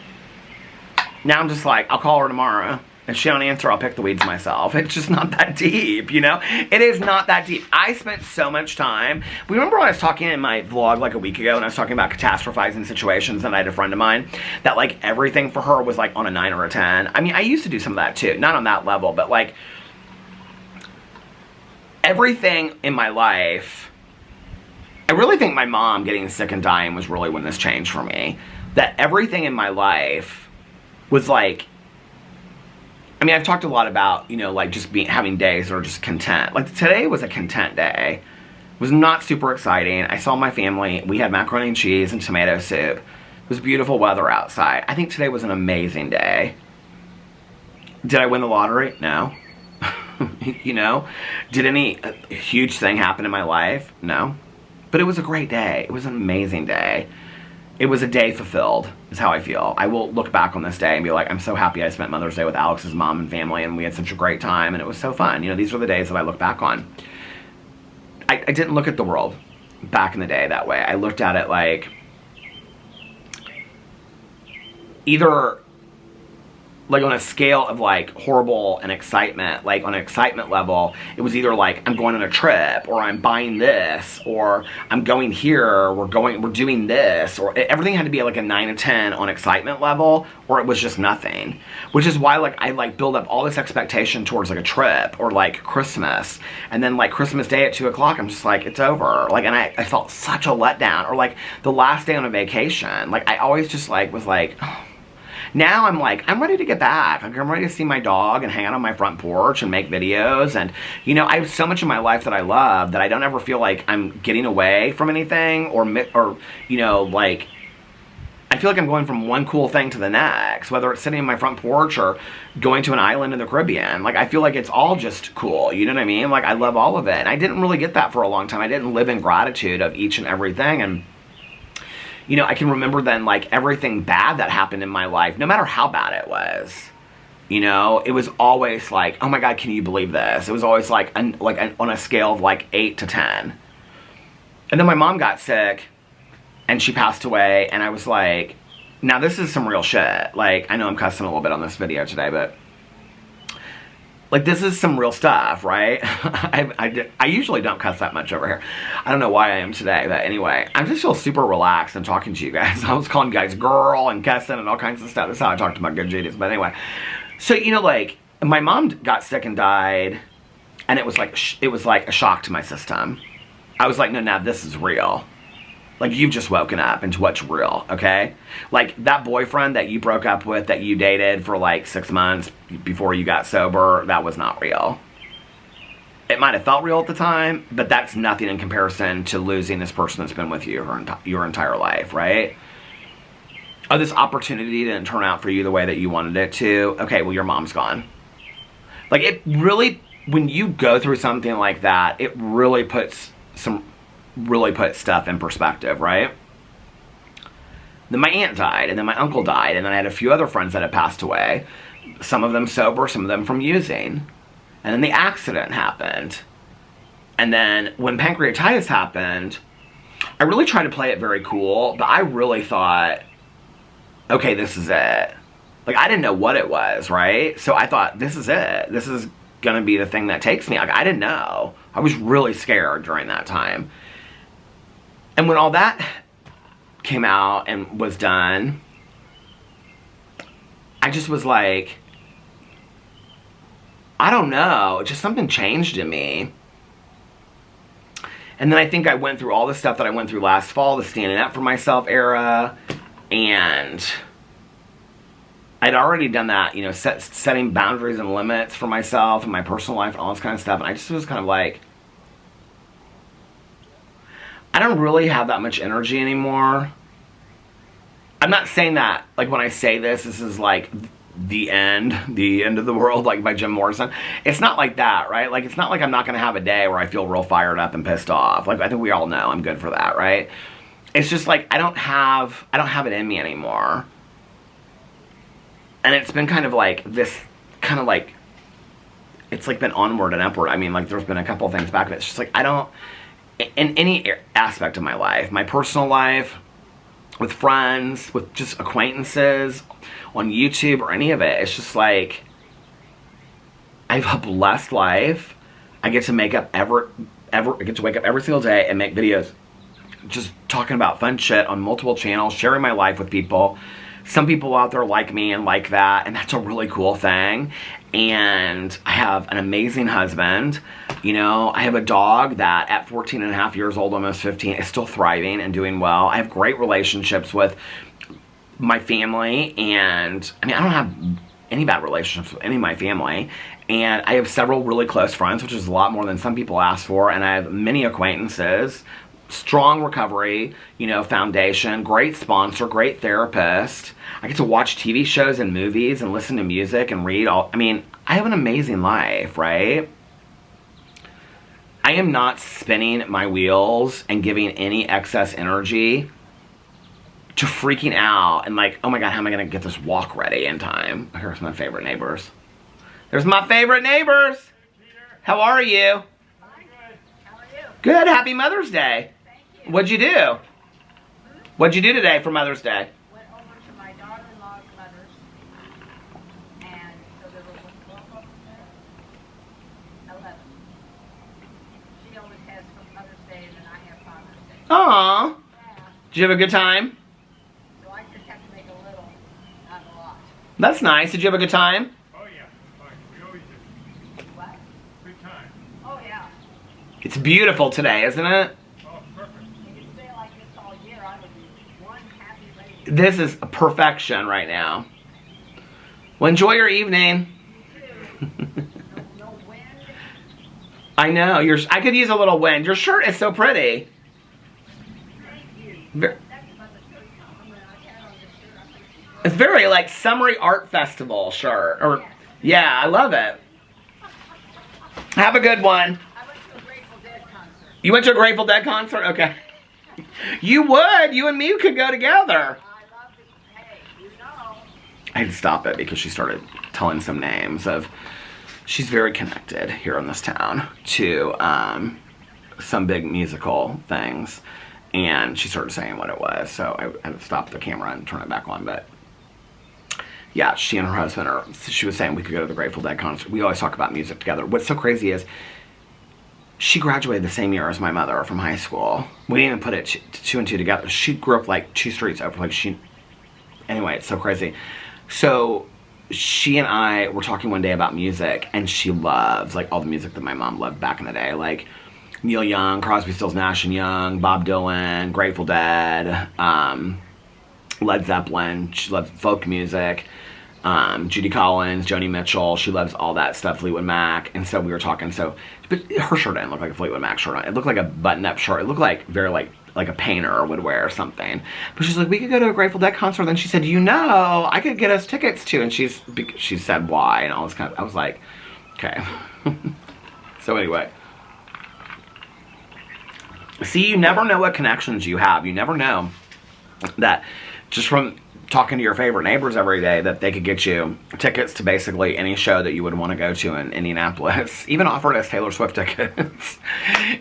Now I'm just like, I'll call her tomorrow. If she don't answer, I'll pick the weeds myself. It's just not that deep, you know? It is not that deep. I spent so much time. Remember when I was talking in my vlog like a week ago, and I was talking about catastrophizing situations, and I had a friend of mine that like everything for her was like on a 9 or a 10. I mean, I used to do some of that too. Not on that level, but like everything in my life, I really think my mom getting sick and dying was really when this changed for me. That everything in my life was like, I mean, I've talked a lot about, you know, like just having days that are just content. Like today was a content day. It was not super exciting. I saw my family. We had macaroni and cheese and tomato soup. It was beautiful weather outside. I think today was an amazing day. Did I win the lottery? No. You know? Did any huge thing happen in my life? No. But it was a great day. It was an amazing day. It was a day fulfilled, is how I feel. I will look back on this day and be like, I'm so happy I spent Mother's Day with Alex's mom and family, and we had such a great time, and it was so fun. You know, these are the days that I look back on. I didn't look at the world back in the day that way. I looked at it like either like on a scale of like horrible and excitement, like on an excitement level, it was either like I'm going on a trip, or I'm buying this, or I'm going here, we're doing this, or everything had to be like a 9 or 10 on excitement level, or it was just nothing. Which is why like I like build up all this expectation towards like a trip or like Christmas, and then like Christmas Day at 2 o'clock, I'm just like, it's over. Like, and I felt such a letdown. Or like the last day on a vacation, like I always just like was like, oh. Now I'm like, I'm ready to get back. Like, I'm ready to see my dog and hang out on my front porch and make videos. And, you know, I have so much in my life that I love that I don't ever feel like I'm getting away from anything or you know, like, I feel like I'm going from one cool thing to the next, whether it's sitting on my front porch or going to an island in the Caribbean. Like, I feel like it's all just cool. You know what I mean? Like, I love all of it. And I didn't really get that for a long time. I didn't live in gratitude of each and everything. And, you know, I can remember then, like, everything bad that happened in my life, no matter how bad it was, you know, it was always like, oh my God, can you believe this? It was always like on a scale of like 8 to 10. And then my mom got sick and she passed away, and I was like, now this is some real shit. Like, I know I'm cussing a little bit on this video today, but like, this is some real stuff, right? I usually don't cuss that much over here. I don't know why I am today, but anyway, I just feel super relaxed and talking to you guys. I was calling you guys girl and cussing and all kinds of stuff. That's how I talk to my good Judies. But anyway, so, you know, like, my mom got sick and died, and it was like a shock to my system. I was like, no, now this is real. Like, you've just woken up into what's real, okay? Like, that boyfriend that you broke up with, that you dated for like 6 months before you got sober, that was not real. It might have felt real at the time, but that's nothing in comparison to losing this person that's been with you your entire life, right? Oh, this opportunity didn't turn out for you the way that you wanted it to. Okay, well, your mom's gone. Like, it really, when you go through something like that, it really puts stuff in perspective, right? Then my aunt died, and then my uncle died, and then I had a few other friends that had passed away. Some of them sober, some of them from using. And then the accident happened. And then when pancreatitis happened, I really tried to play it very cool, but I really thought, okay, this is it. Like, I didn't know what it was, right? So I thought, this is it. This is gonna be the thing that takes me. Like, I didn't know. I was really scared during that time. And when all that came out and was done, I just was like, I don't know, just something changed in me. And then I think I went through all the stuff that I went through last fall, the standing up for myself era, and I'd already done that, you know, setting boundaries and limits for myself and my personal life and all this kind of stuff, and I just was kind of like, I don't really have that much energy anymore. I'm not saying that, like, when I say this is like the end of the world, like by Jim Morrison. It's not like that, right? Like, it's not like I'm not gonna have a day where I feel real fired up and pissed off. Like, I think we all know I'm good for that, right? It's just like, I don't have it in me anymore. And it's been kind of like this, kind of like, it's like been onward and upward. I mean, like, there's been a couple of things back of it. It's just like, I don't, in any aspect of my life, my personal life, with friends, with just acquaintances, on YouTube or any of it, it's just like, I have a blessed life. I get to make up I get to wake up every single day and make videos just talking about fun shit on multiple channels, sharing my life with people. Some people out there like me and like that, and that's a really cool thing. And I have an amazing husband. You know, I have a dog that at 14 and a half years old, almost 15, is still thriving and doing well. I have great relationships with my family, and I mean, I don't have any bad relationships with any of my family. And I have several really close friends, which is a lot more than some people ask for, and I have many acquaintances. Strong recovery, you know, foundation, great sponsor, great therapist. I get to watch TV shows and movies and listen to music and read all. I mean, I have an amazing life, right? I am not spinning my wheels and giving any excess energy to freaking out and like, oh my God, how am I going to get this walk ready in time? Here's my favorite neighbors. There's my favorite neighbors. How are you? Good. Happy Mother's Day. Thank you. What'd you do? What'd you do today for Mother's Day? Went over to my daughter-in-law's mother's, and so there were 12 of them there? 11. She always has for Mother's Day, and then I have Father's Day. Aww. Yeah. Did you have a good time? So I just have to make a little, not a lot. That's nice. Did you have a good time? Oh yeah, fine. We always do. What? Good time. Oh yeah. It's beautiful today, isn't it? Oh, perfect. If you stay like this all year, I would be one happy lady. This is perfection right now. Well, enjoy your evening. No wind. I know. I could use a little wind. Your shirt is so pretty. Thank you. Ver- That's about the third compliment I had on this shirt. I think she It's very like summery art festival shirt. Or yeah, I love it. Have a good one. I went to a Grateful Dead concert. You went to a Grateful Dead concert? Okay. You would. You and me could go together. I love it. Hey, you know. I had to stop it because she started telling some names of. She's very connected here in this town to some big musical things, and she started saying what it was. So I had to stop the camera and turn it back on. But yeah, she and her husband are. She was saying we could go to the Grateful Dead concert. We always talk about music together. What's so crazy is she graduated the same year as my mother from high school. We didn't even put it two and two together. She grew up like 2 streets over. Like she. Anyway, it's so crazy. So she and I were talking one day about music, and she loves like all the music that my mom loved back in the day, like Neil Young, Crosby, Stills, Nash and Young, Bob Dylan, Grateful Dead, Led Zeppelin. She loves folk music, Judy Collins, Joni Mitchell. She loves all that stuff, Fleetwood Mac. And so we were talking. So, but her shirt didn't look like a Fleetwood Mac shirt. It looked like a button-up shirt. It looked like very like a painter would wear or something. But she's like, we could go to a Grateful Dead concert. Then she said, you know, I could get us tickets too. And she said why and all this kind of. I was like, okay. So anyway. See, you never know what connections you have. You never know that just from talking to your favorite neighbors every day that they could get you tickets to basically any show that you would want to go to in Indianapolis. Even offered us Taylor Swift tickets.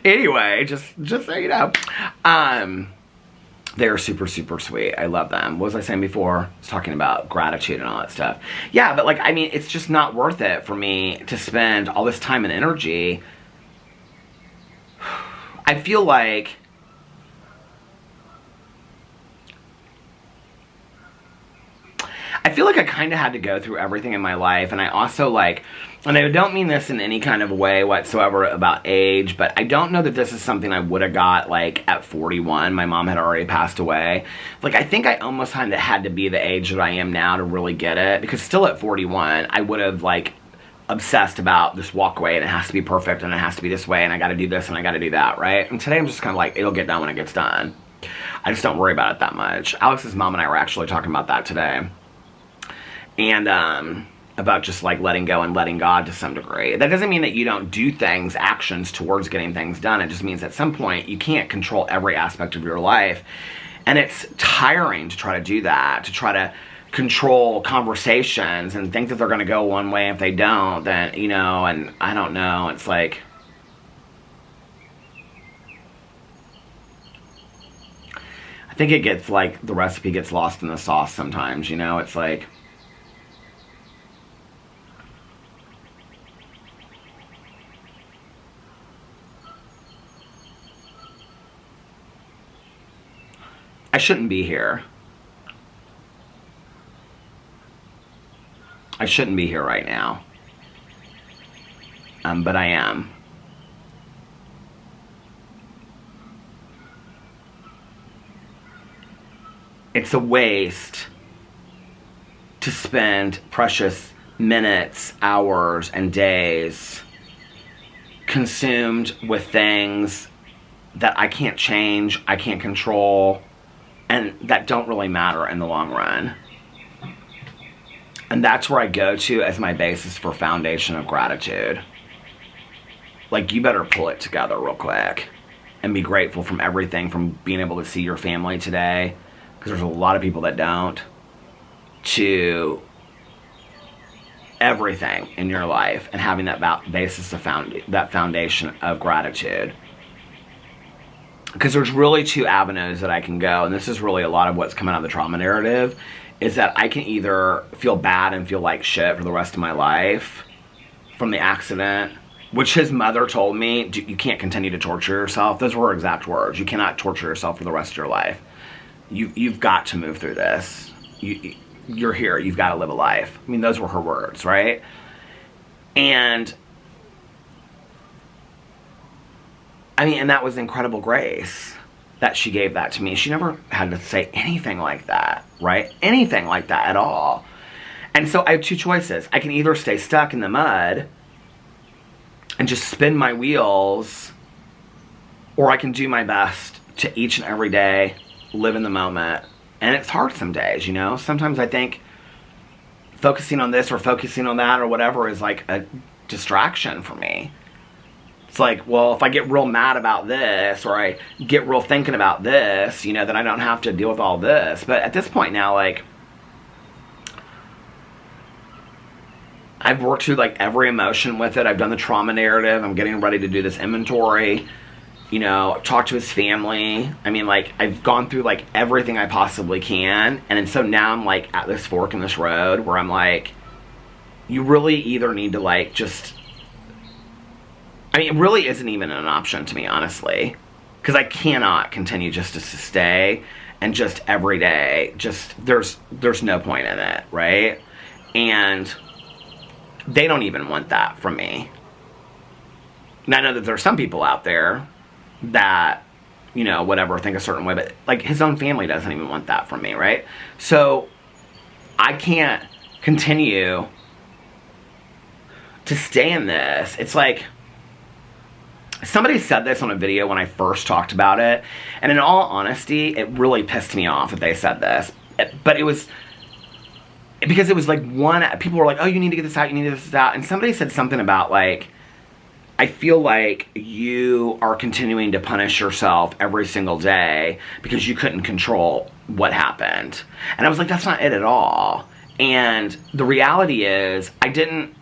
Anyway, just so you know. They're super, super sweet. I love them. What was I saying before? I was talking about gratitude and all that stuff. Yeah, but like, I mean, it's just not worth it for me to spend all this time and energy. I feel like I kind of had to go through everything in my life, and I also like, and I don't mean this in any kind of way whatsoever about age, but I don't know that this is something I would have got like at 41. My mom had already passed away. Like, I think I almost kind of had to be the age that I am now to really get it, because still at 41, I would have like obsessed about this walkway, and it has to be perfect, and it has to be this way, and I got to do this, and I got to do that, right? And today I'm just kind of like, it'll get done when it gets done. I just don't worry about it that much. Alex's mom and I were actually talking about that today. And about just like letting go and letting God to some degree. That doesn't mean that you don't do things, actions towards getting things done. It just means at some point you can't control every aspect of your life. And it's tiring to try to do that, to try to control conversations and think that they're going to go one way. If they don't, then, you know, and I don't know. It's like, I think it gets like, the recipe gets lost in the sauce sometimes, you know? It's like, shouldn't be here. I shouldn't be here right now. But I am. It's a waste to spend precious minutes, hours, and days consumed with things that I can't change, I can't control, and that don't really matter in the long run. And that's where I go to as my basis for foundation of gratitude. Like, you better pull it together real quick and be grateful from everything, from being able to see your family today, because there's a lot of people that don't, to everything in your life, and having that basis of that foundation of gratitude. Because there's really two avenues that I can go, and this is really a lot of what's coming out of the trauma narrative, is that I can either feel bad and feel like shit for the rest of my life from the accident, which his mother told me, you can't continue to torture yourself. Those were her exact words. You cannot torture yourself for the rest of your life. You've got to move through this. You're here. You've got to live a life. I mean, those were her words, right? And I mean, and that was incredible grace that she gave that to me. She never had to say anything like that, right? Anything like that at all. And so I have two choices. I can either stay stuck in the mud and just spin my wheels, or I can do my best to each and every day live in the moment. And it's hard some days, you know? Sometimes I think focusing on this or focusing on that or whatever is like a distraction for me. It's like, well, if I get real mad about this, or I get real thinking about this, you know, then I don't have to deal with all this. But at this point now, like, I've worked through like every emotion with it. I've done the trauma narrative. I'm getting ready to do this inventory. You know, talk to his family. I mean, like, I've gone through like everything I possibly can. And so now I'm like at this fork in this road where I'm like, you really either need to like just, I mean, it really isn't even an option to me, honestly. Because I cannot continue just to stay and just every day, just, there's no point in it, right? And they don't even want that from me. And I know that there's some people out there that, you know, whatever, think a certain way, but like his own family doesn't even want that from me, right? So I can't continue to stay in this. It's like, somebody said this on a video when I first talked about it, and in all honesty, it really pissed me off that they said this. But it was because it was like people were like, oh, you need to get this out, you need to get this out. And somebody said something about like, I feel like you are continuing to punish yourself every single day because you couldn't control what happened. And I was like, that's not it at all. And the reality is, I didn't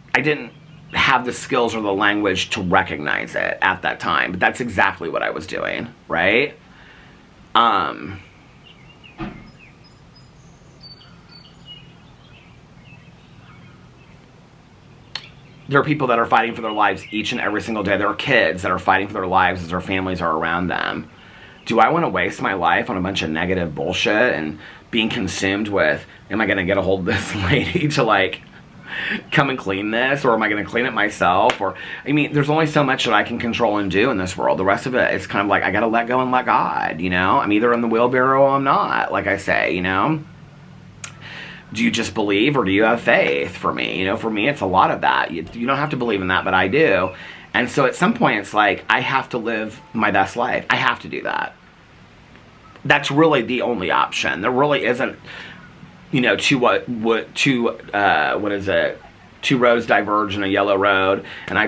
have the skills or the language to recognize it at that time. But that's exactly what I was doing, right? There are people that are fighting for their lives each and every single day. There are kids that are fighting for their lives as their families are around them. Do I want to waste my life on a bunch of negative bullshit and being consumed with, am I going to get a hold of this lady to like come and clean this, or am I going to clean it myself? Or, I mean, there's only so much that I can control and do in this world. The rest of it is kind of like, I got to let go and let God, you know? I'm either in the wheelbarrow or I'm not, like I say, you know? Do you just believe, or do you have faith? For me, you know, for me, it's a lot of that. You don't have to believe in that, but I do. And so at some point, it's like, I have to live my best life. I have to do that. That's really the only option. There really isn't, you know, two roads diverge in a yellow road, and I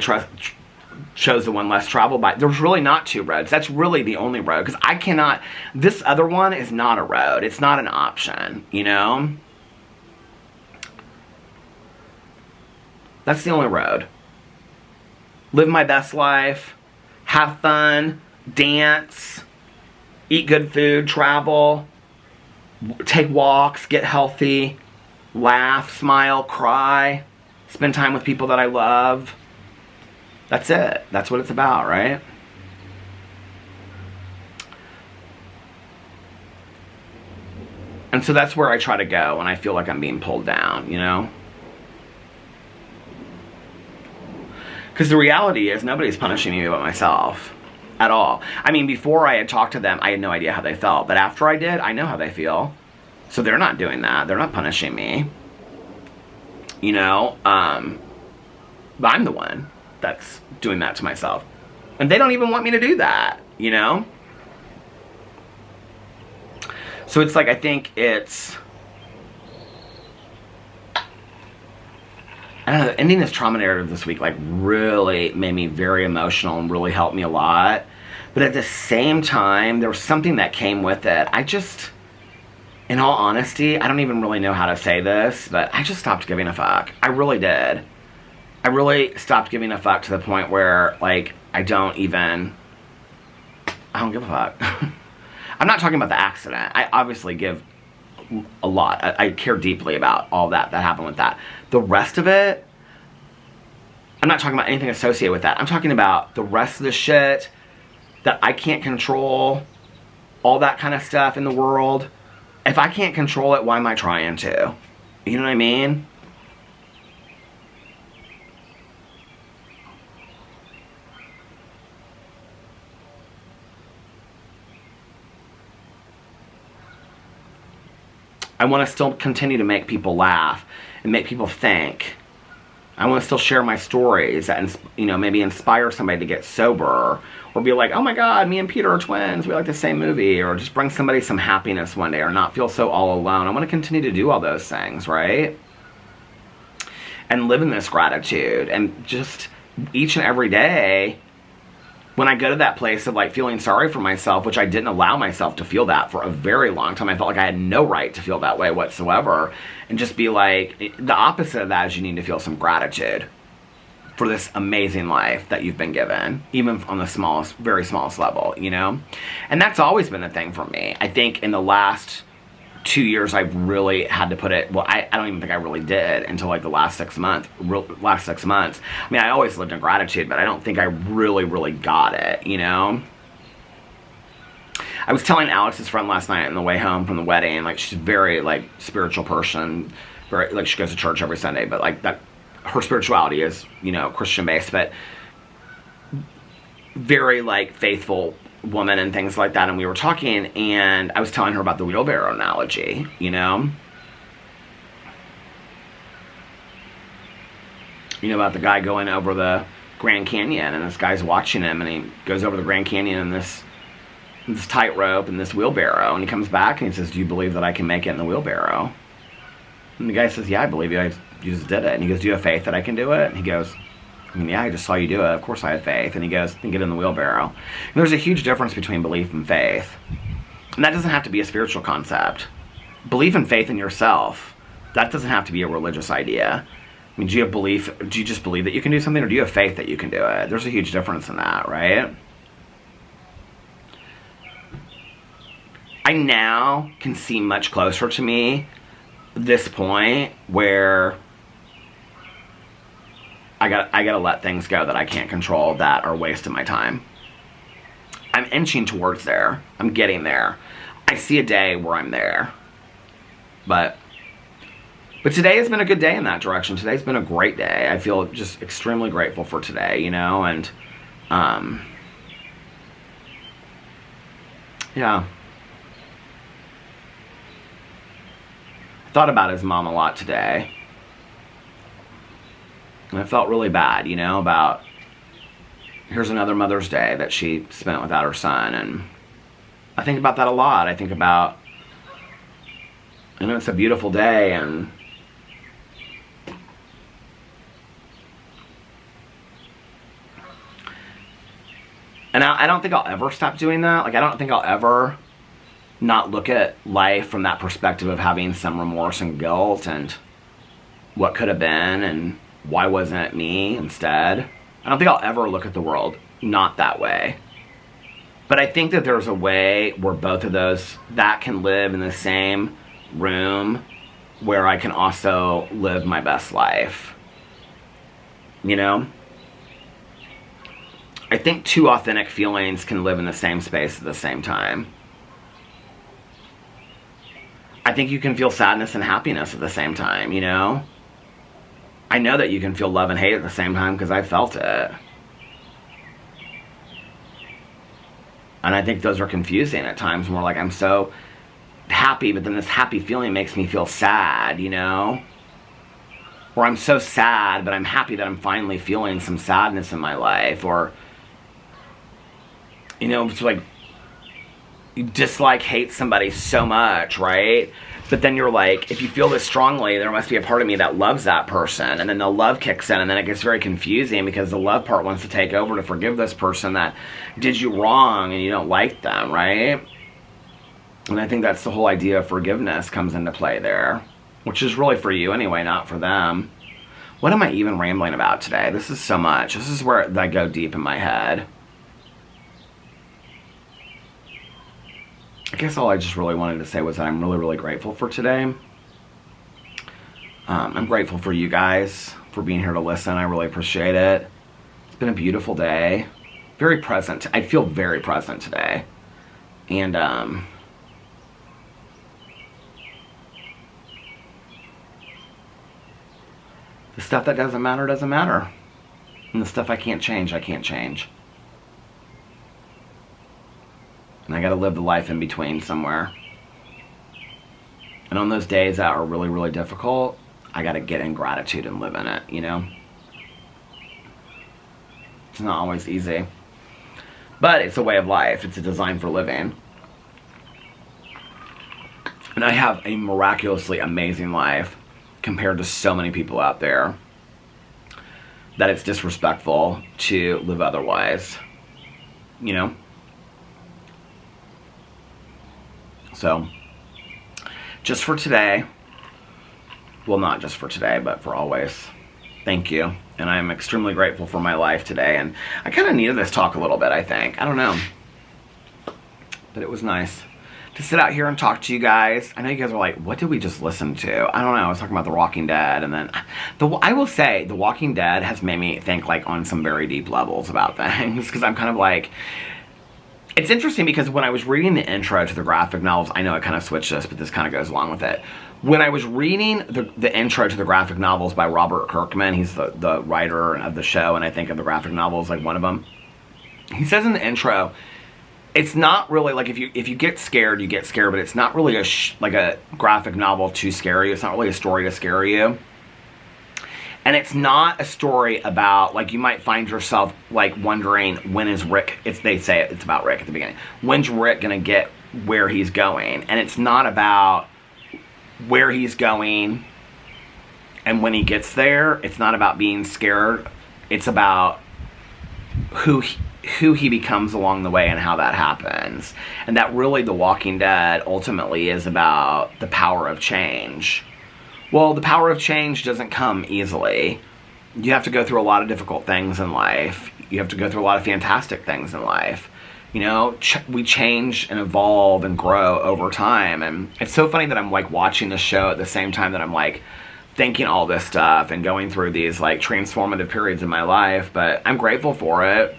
chose the one less traveled by. There's really not two roads. That's really the only road, because I cannot, this other one is not a road. It's not an option, you know? That's the only road. Live my best life, have fun, dance, eat good food, travel, take walks, get healthy, laugh, smile, cry, spend time with people that I love. That's it. That's what it's about, right? And so that's where I try to go when I feel like I'm being pulled down, you know? Because the reality is nobody's punishing me but myself. At all. I mean, before I had talked to them, I had no idea how they felt. But after I did, I know how they feel. So they're not doing that. They're not punishing me. You know? But I'm the one that's doing that to myself. And they don't even want me to do that. You know? So it's like, I think it's... I don't know, ending this trauma narrative this week, like, really made me very emotional and really helped me a lot. But at the same time, there was something that came with it. I just, in all honesty, I don't even really know how to say this, but I just stopped giving a fuck. I really did. I really stopped giving a fuck to the point where, like, I don't give a fuck. I'm not talking about the accident. I obviously give a lot. I care deeply about all that happened with that. The rest of it, I'm not talking about anything associated with that. I'm talking about the rest of the shit that I can't control, all that kind of stuff in the world. If I can't control it, why am I trying to? You know what I mean? I want to still continue to make people laugh and make people think. I want to still share my stories that, you know, maybe inspire somebody to get sober, or be like, oh my God, me and Peter are twins. We like the same movie, or just bring somebody some happiness one day, or not feel so all alone. I want to continue to do all those things, right? And live in this gratitude, and just each and every day, when I go to that place of, like, feeling sorry for myself, which I didn't allow myself to feel that for a very long time. I felt like I had no right to feel that way whatsoever. And just be like, the opposite of that is you need to feel some gratitude for this amazing life that you've been given, even on the smallest, very smallest level, you know? And that's always been a thing for me. I think in the last 2 years, I've really had to put it, well, I don't even think I really did until, like, the last 6 months. I mean, I always lived in gratitude, but I don't think I really got it, you know? I was telling Alex's friend last night on the way home from the wedding, like, she's a very, like, spiritual person, very, like, she goes to church every Sunday, but, like, that, her spirituality is, you know, Christian-based, but very, like, faithful woman and things like that. And we were talking, and I was telling her about the wheelbarrow analogy, you know? You know, about the guy going over the Grand Canyon, and this guy's watching him, and he goes over the Grand Canyon in this tightrope and this wheelbarrow, and he comes back and he says, do you believe that I can make it in the wheelbarrow? And the guy says, yeah, I believe you. You just did it. And he goes, do you have faith that I can do it? And he goes, I mean, yeah, I just saw you do it. Of course I have faith. And he goes, then get in the wheelbarrow. And there's a huge difference between belief and faith. And that doesn't have to be a spiritual concept. Belief and faith in yourself, that doesn't have to be a religious idea. I mean, do you have belief? Do you just believe that you can do something, or do you have faith that you can do it? There's a huge difference in that, right? I now can see much closer to me this point where I gotta let things go that I can't control, that are wasting my time. I'm inching towards there. I'm getting there. I see a day where I'm there. But today has been a good day in that direction. Today's been a great day. I feel just extremely grateful for today, you know, and yeah. I thought about his mom a lot today. And I felt really bad, you know, about here's another Mother's Day that she spent without her son. And I think about that a lot. I think about, you know, it's a beautiful day, and I don't think I'll ever stop doing that. Like, I don't think I'll ever not look at life from that perspective of having some remorse and guilt and what could have been and why wasn't it me instead. I don't think I'll ever look at the world not that way. But I think that there's a way where both of those, that can live in the same room, where I can also live my best life. You know? I think two authentic feelings can live in the same space at the same time. I think you can feel sadness and happiness at the same time, you know? I know that you can feel love and hate at the same time because I felt it. And I think those are confusing at times, more like I'm so happy, but then this happy feeling makes me feel sad, you know? Or I'm so sad, but I'm happy that I'm finally feeling some sadness in my life. Or, you know, it's like you dislike, hate somebody so much, right? But then you're like, if you feel this strongly, there must be a part of me that loves that person. And then the love kicks in, and then it gets very confusing because the love part wants to take over to forgive this person that did you wrong and you don't like them, right? And I think that's the whole idea of forgiveness comes into play there, which is really for you anyway, not for them. What am I even rambling about today? This is so much. This is where I go deep in my head. I guess all I just really wanted to say was that I'm really, really grateful for today. I'm grateful for you guys for being here to listen. I really appreciate it. It's been a beautiful day. Very present. I feel very present today. And, the stuff that doesn't matter doesn't matter. And the stuff I can't change, I can't change. And I gotta live the life in between somewhere. And on those days that are really, really difficult, I gotta get in gratitude and live in it, you know? It's not always easy. But it's a way of life. It's a design for living. And I have a miraculously amazing life compared to so many people out there that it's disrespectful to live otherwise, you know? So, just for today, well, not just for today, but for always, thank you. And I am extremely grateful for my life today. And I kind of needed this talk a little bit, I think. I don't know. But it was nice to sit out here and talk to you guys. I know you guys are like, what did we just listen to? I don't know. I was talking about The Walking Dead. And then, I will say, The Walking Dead has made me think, like, on some very deep levels about things. Because I'm kind of like... It's interesting because when I was reading the intro to the graphic novels, I know I kind of switched this, but this kind of goes along with it. When I was reading the intro to the graphic novels by Robert Kirkman, he's the writer of the show, and I think of the graphic novels, like one of them. He says in the intro, it's not really, like, if you get scared, you get scared, but it's not really like a graphic novel to scare you. It's not really a story to scare you. And it's not a story about, like, you might find yourself, like, wondering, when is Rick, they say it's about Rick at the beginning. When's Rick going to get where he's going? And it's not about where he's going and when he gets there. It's not about being scared. It's about who he becomes along the way and how that happens. And that really, The Walking Dead ultimately is about the power of change. Well, the power of change doesn't come easily. You have to go through a lot of difficult things in life. You have to go through a lot of fantastic things in life. You know, we change and evolve and grow over time. And it's so funny that I'm, like, watching the show at the same time that I'm, like, thinking all this stuff and going through these, like, transformative periods in my life. But I'm grateful for it.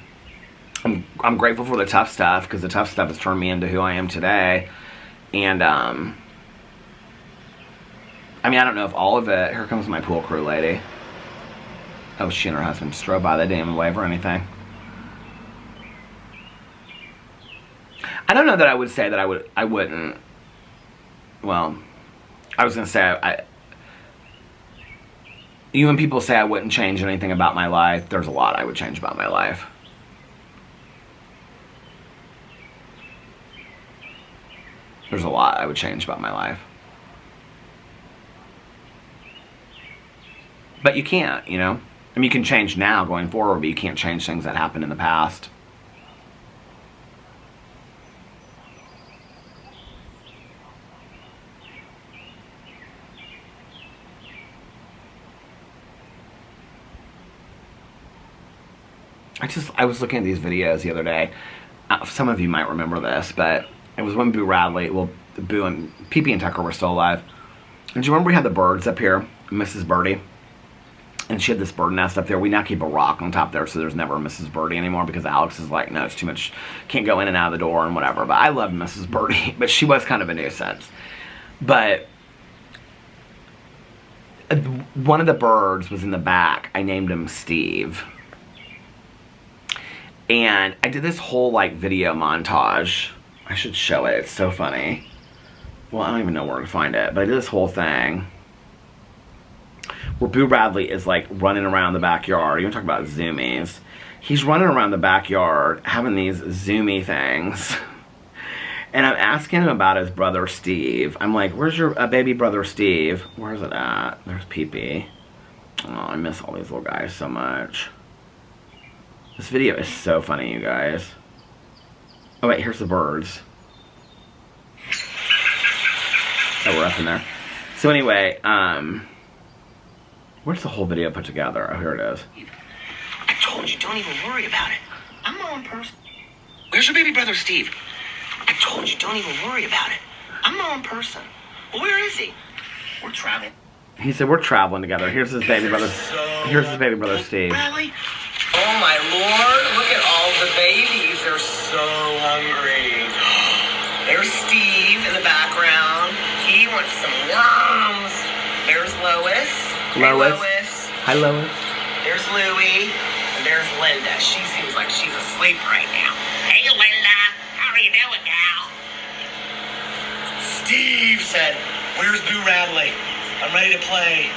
I'm grateful for the tough stuff, because the tough stuff has turned me into who I am today. And, I mean, I don't know if all of it... Here comes my pool crew lady. Oh, she and her husband just drove by. They didn't even wave or anything. I don't know that I would say that I wouldn't... Well, I was going to say... You when people say I wouldn't change anything about my life, there's a lot I would change about my life. There's a lot I would change about my life. But you can't, you know? I mean, you can change now going forward, but you can't change things that happened in the past. I was looking at these videos the other day. Some of you might remember this, but it was when Boo Radley, well, Boo and Pee-Pee and Tucker were still alive. And do you remember we had the birds up here, Mrs. Birdie? And she had this bird nest up there. We now keep a rock on top there, so there's never a Mrs. Birdie anymore, because Alex is like, no, it's too much, can't go in and out of the door and whatever. But I love Mrs. Birdie, but she was kind of a nuisance. But one of the birds was in the back. I named him Steve. And I did this whole, like, video montage. I should show it. It's so funny. Well, I don't even know where to find it. But I did this whole thing where Boo Radley is, like, running around the backyard. You want to talk about zoomies. He's running around the backyard having these zoomy things. And I'm asking him about his brother Steve. I'm like, where's your baby brother Steve? Where's it at? There's Pee-Pee. Oh, I miss all these little guys so much. This video is so funny, you guys. Oh wait, here's the birds. Oh, we're up in there. So anyway, where's the whole video put together? Oh, here it is. I told you, don't even worry about it. I'm my own person. Where's your baby brother Steve? I told you, don't even worry about it. I'm my own person. Well, where is he? We're traveling. He said we're traveling together. Here's his baby brother. Here's his baby brother Steve. Really? Oh my lord, look at all the babies. They're so hungry. There's Steve in the background. He wants some worms. There's Lois. Hey, Lois. Lois. Hi, Lois. There's Louie. And there's Linda. She seems like she's asleep right now. Hey, Linda. How are you doing, gal? Steve said, where's Boo Radley? I'm ready to play.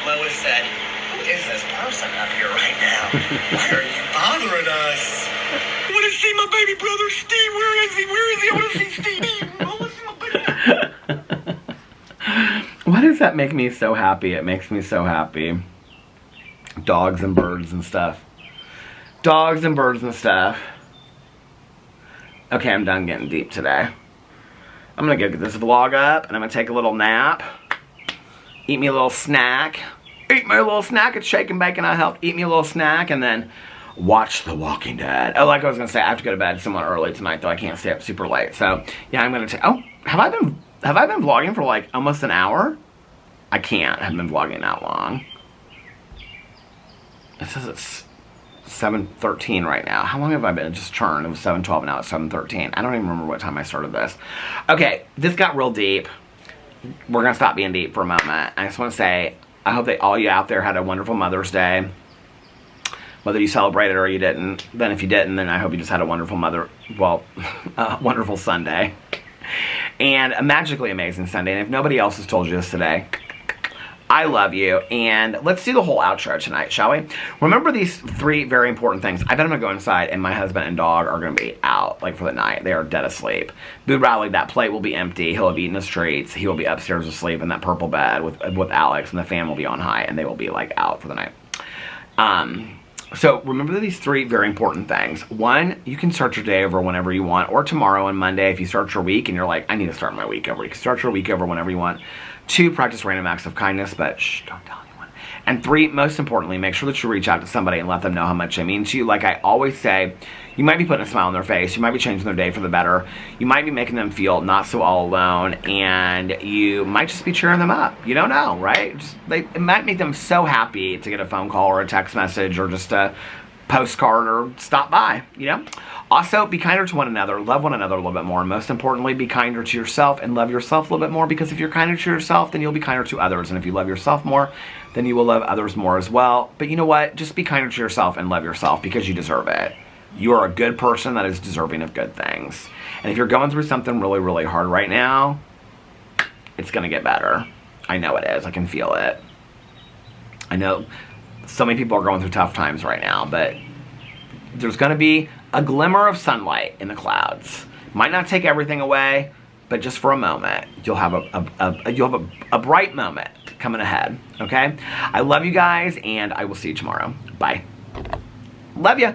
Lois said, who is this person up here right now? Why are you bothering us? I want to see my baby brother Steve. Where is he? Where is he? I want to see Steve. I want to see my baby brother. Why does that make me so happy? It makes me so happy. Dogs and birds and stuff. Dogs and birds and stuff. Okay, I'm done getting deep today. I'm gonna go get this vlog up and I'm gonna take a little nap. Eat me a little snack. Eat me a little snack. It's shake and bake and I help. Eat me a little snack and then watch The Walking Dead. Oh, like I was gonna say, I have to go to bed somewhat early tonight though. I can't stay up super late. So yeah, I'm gonna take. Oh, have I been vlogging for like almost an hour? I can't have been vlogging that long. It says it's 7:13 right now. How long have I been? It just turned. It was 7:12 now it's 7:13. I don't even remember what time I started this. Okay, this got real deep. We're gonna stop being deep for a moment. I just want to say, I hope that all you out there had a wonderful Mother's Day. Whether you celebrated or you didn't. Then if you didn't, then I hope you just had a wonderful wonderful Sunday. And a magically amazing Sunday. And if nobody else has told you this today, I love you. And let's do the whole outro tonight, shall we? Remember these 3 very important things. I bet I'm going to go inside and my husband and dog are going to be out, like, for the night. They are dead asleep. Boo Radley, that plate will be empty. He'll have eaten his treats. He will be upstairs asleep in that purple bed with Alex, and the fan will be on high, and they will be, like, out for the night. So remember these 3 very important things. 1, you can start your day over whenever you want, or tomorrow and Monday if you start your week and you're like, I need to start my week over. You can start your week over whenever you want. 2, practice random acts of kindness, but shh, don't tell anyone. And 3, most importantly, make sure that you reach out to somebody and let them know how much they mean to you. Like I always say, you might be putting a smile on their face. You might be changing their day for the better. You might be making them feel not so all alone. And you might just be cheering them up. You don't know, right? It might make them so happy to get a phone call or a text message or just a postcard or stop by, you know? Also, be kinder to one another. Love one another a little bit more. Most importantly, be kinder to yourself and love yourself a little bit more, because if you're kinder to yourself, then you'll be kinder to others. And if you love yourself more, then you will love others more as well. But you know what? Just be kinder to yourself and love yourself because you deserve it. You are a good person that is deserving of good things. And if you're going through something really, really hard right now, it's going to get better. I know it is. I can feel it. I know so many people are going through tough times right now, but there's going to be a glimmer of sunlight in the clouds. Might not take everything away, but just for a moment, you'll have a bright moment coming ahead, okay? I love you guys, and I will see you tomorrow. Bye. Love ya.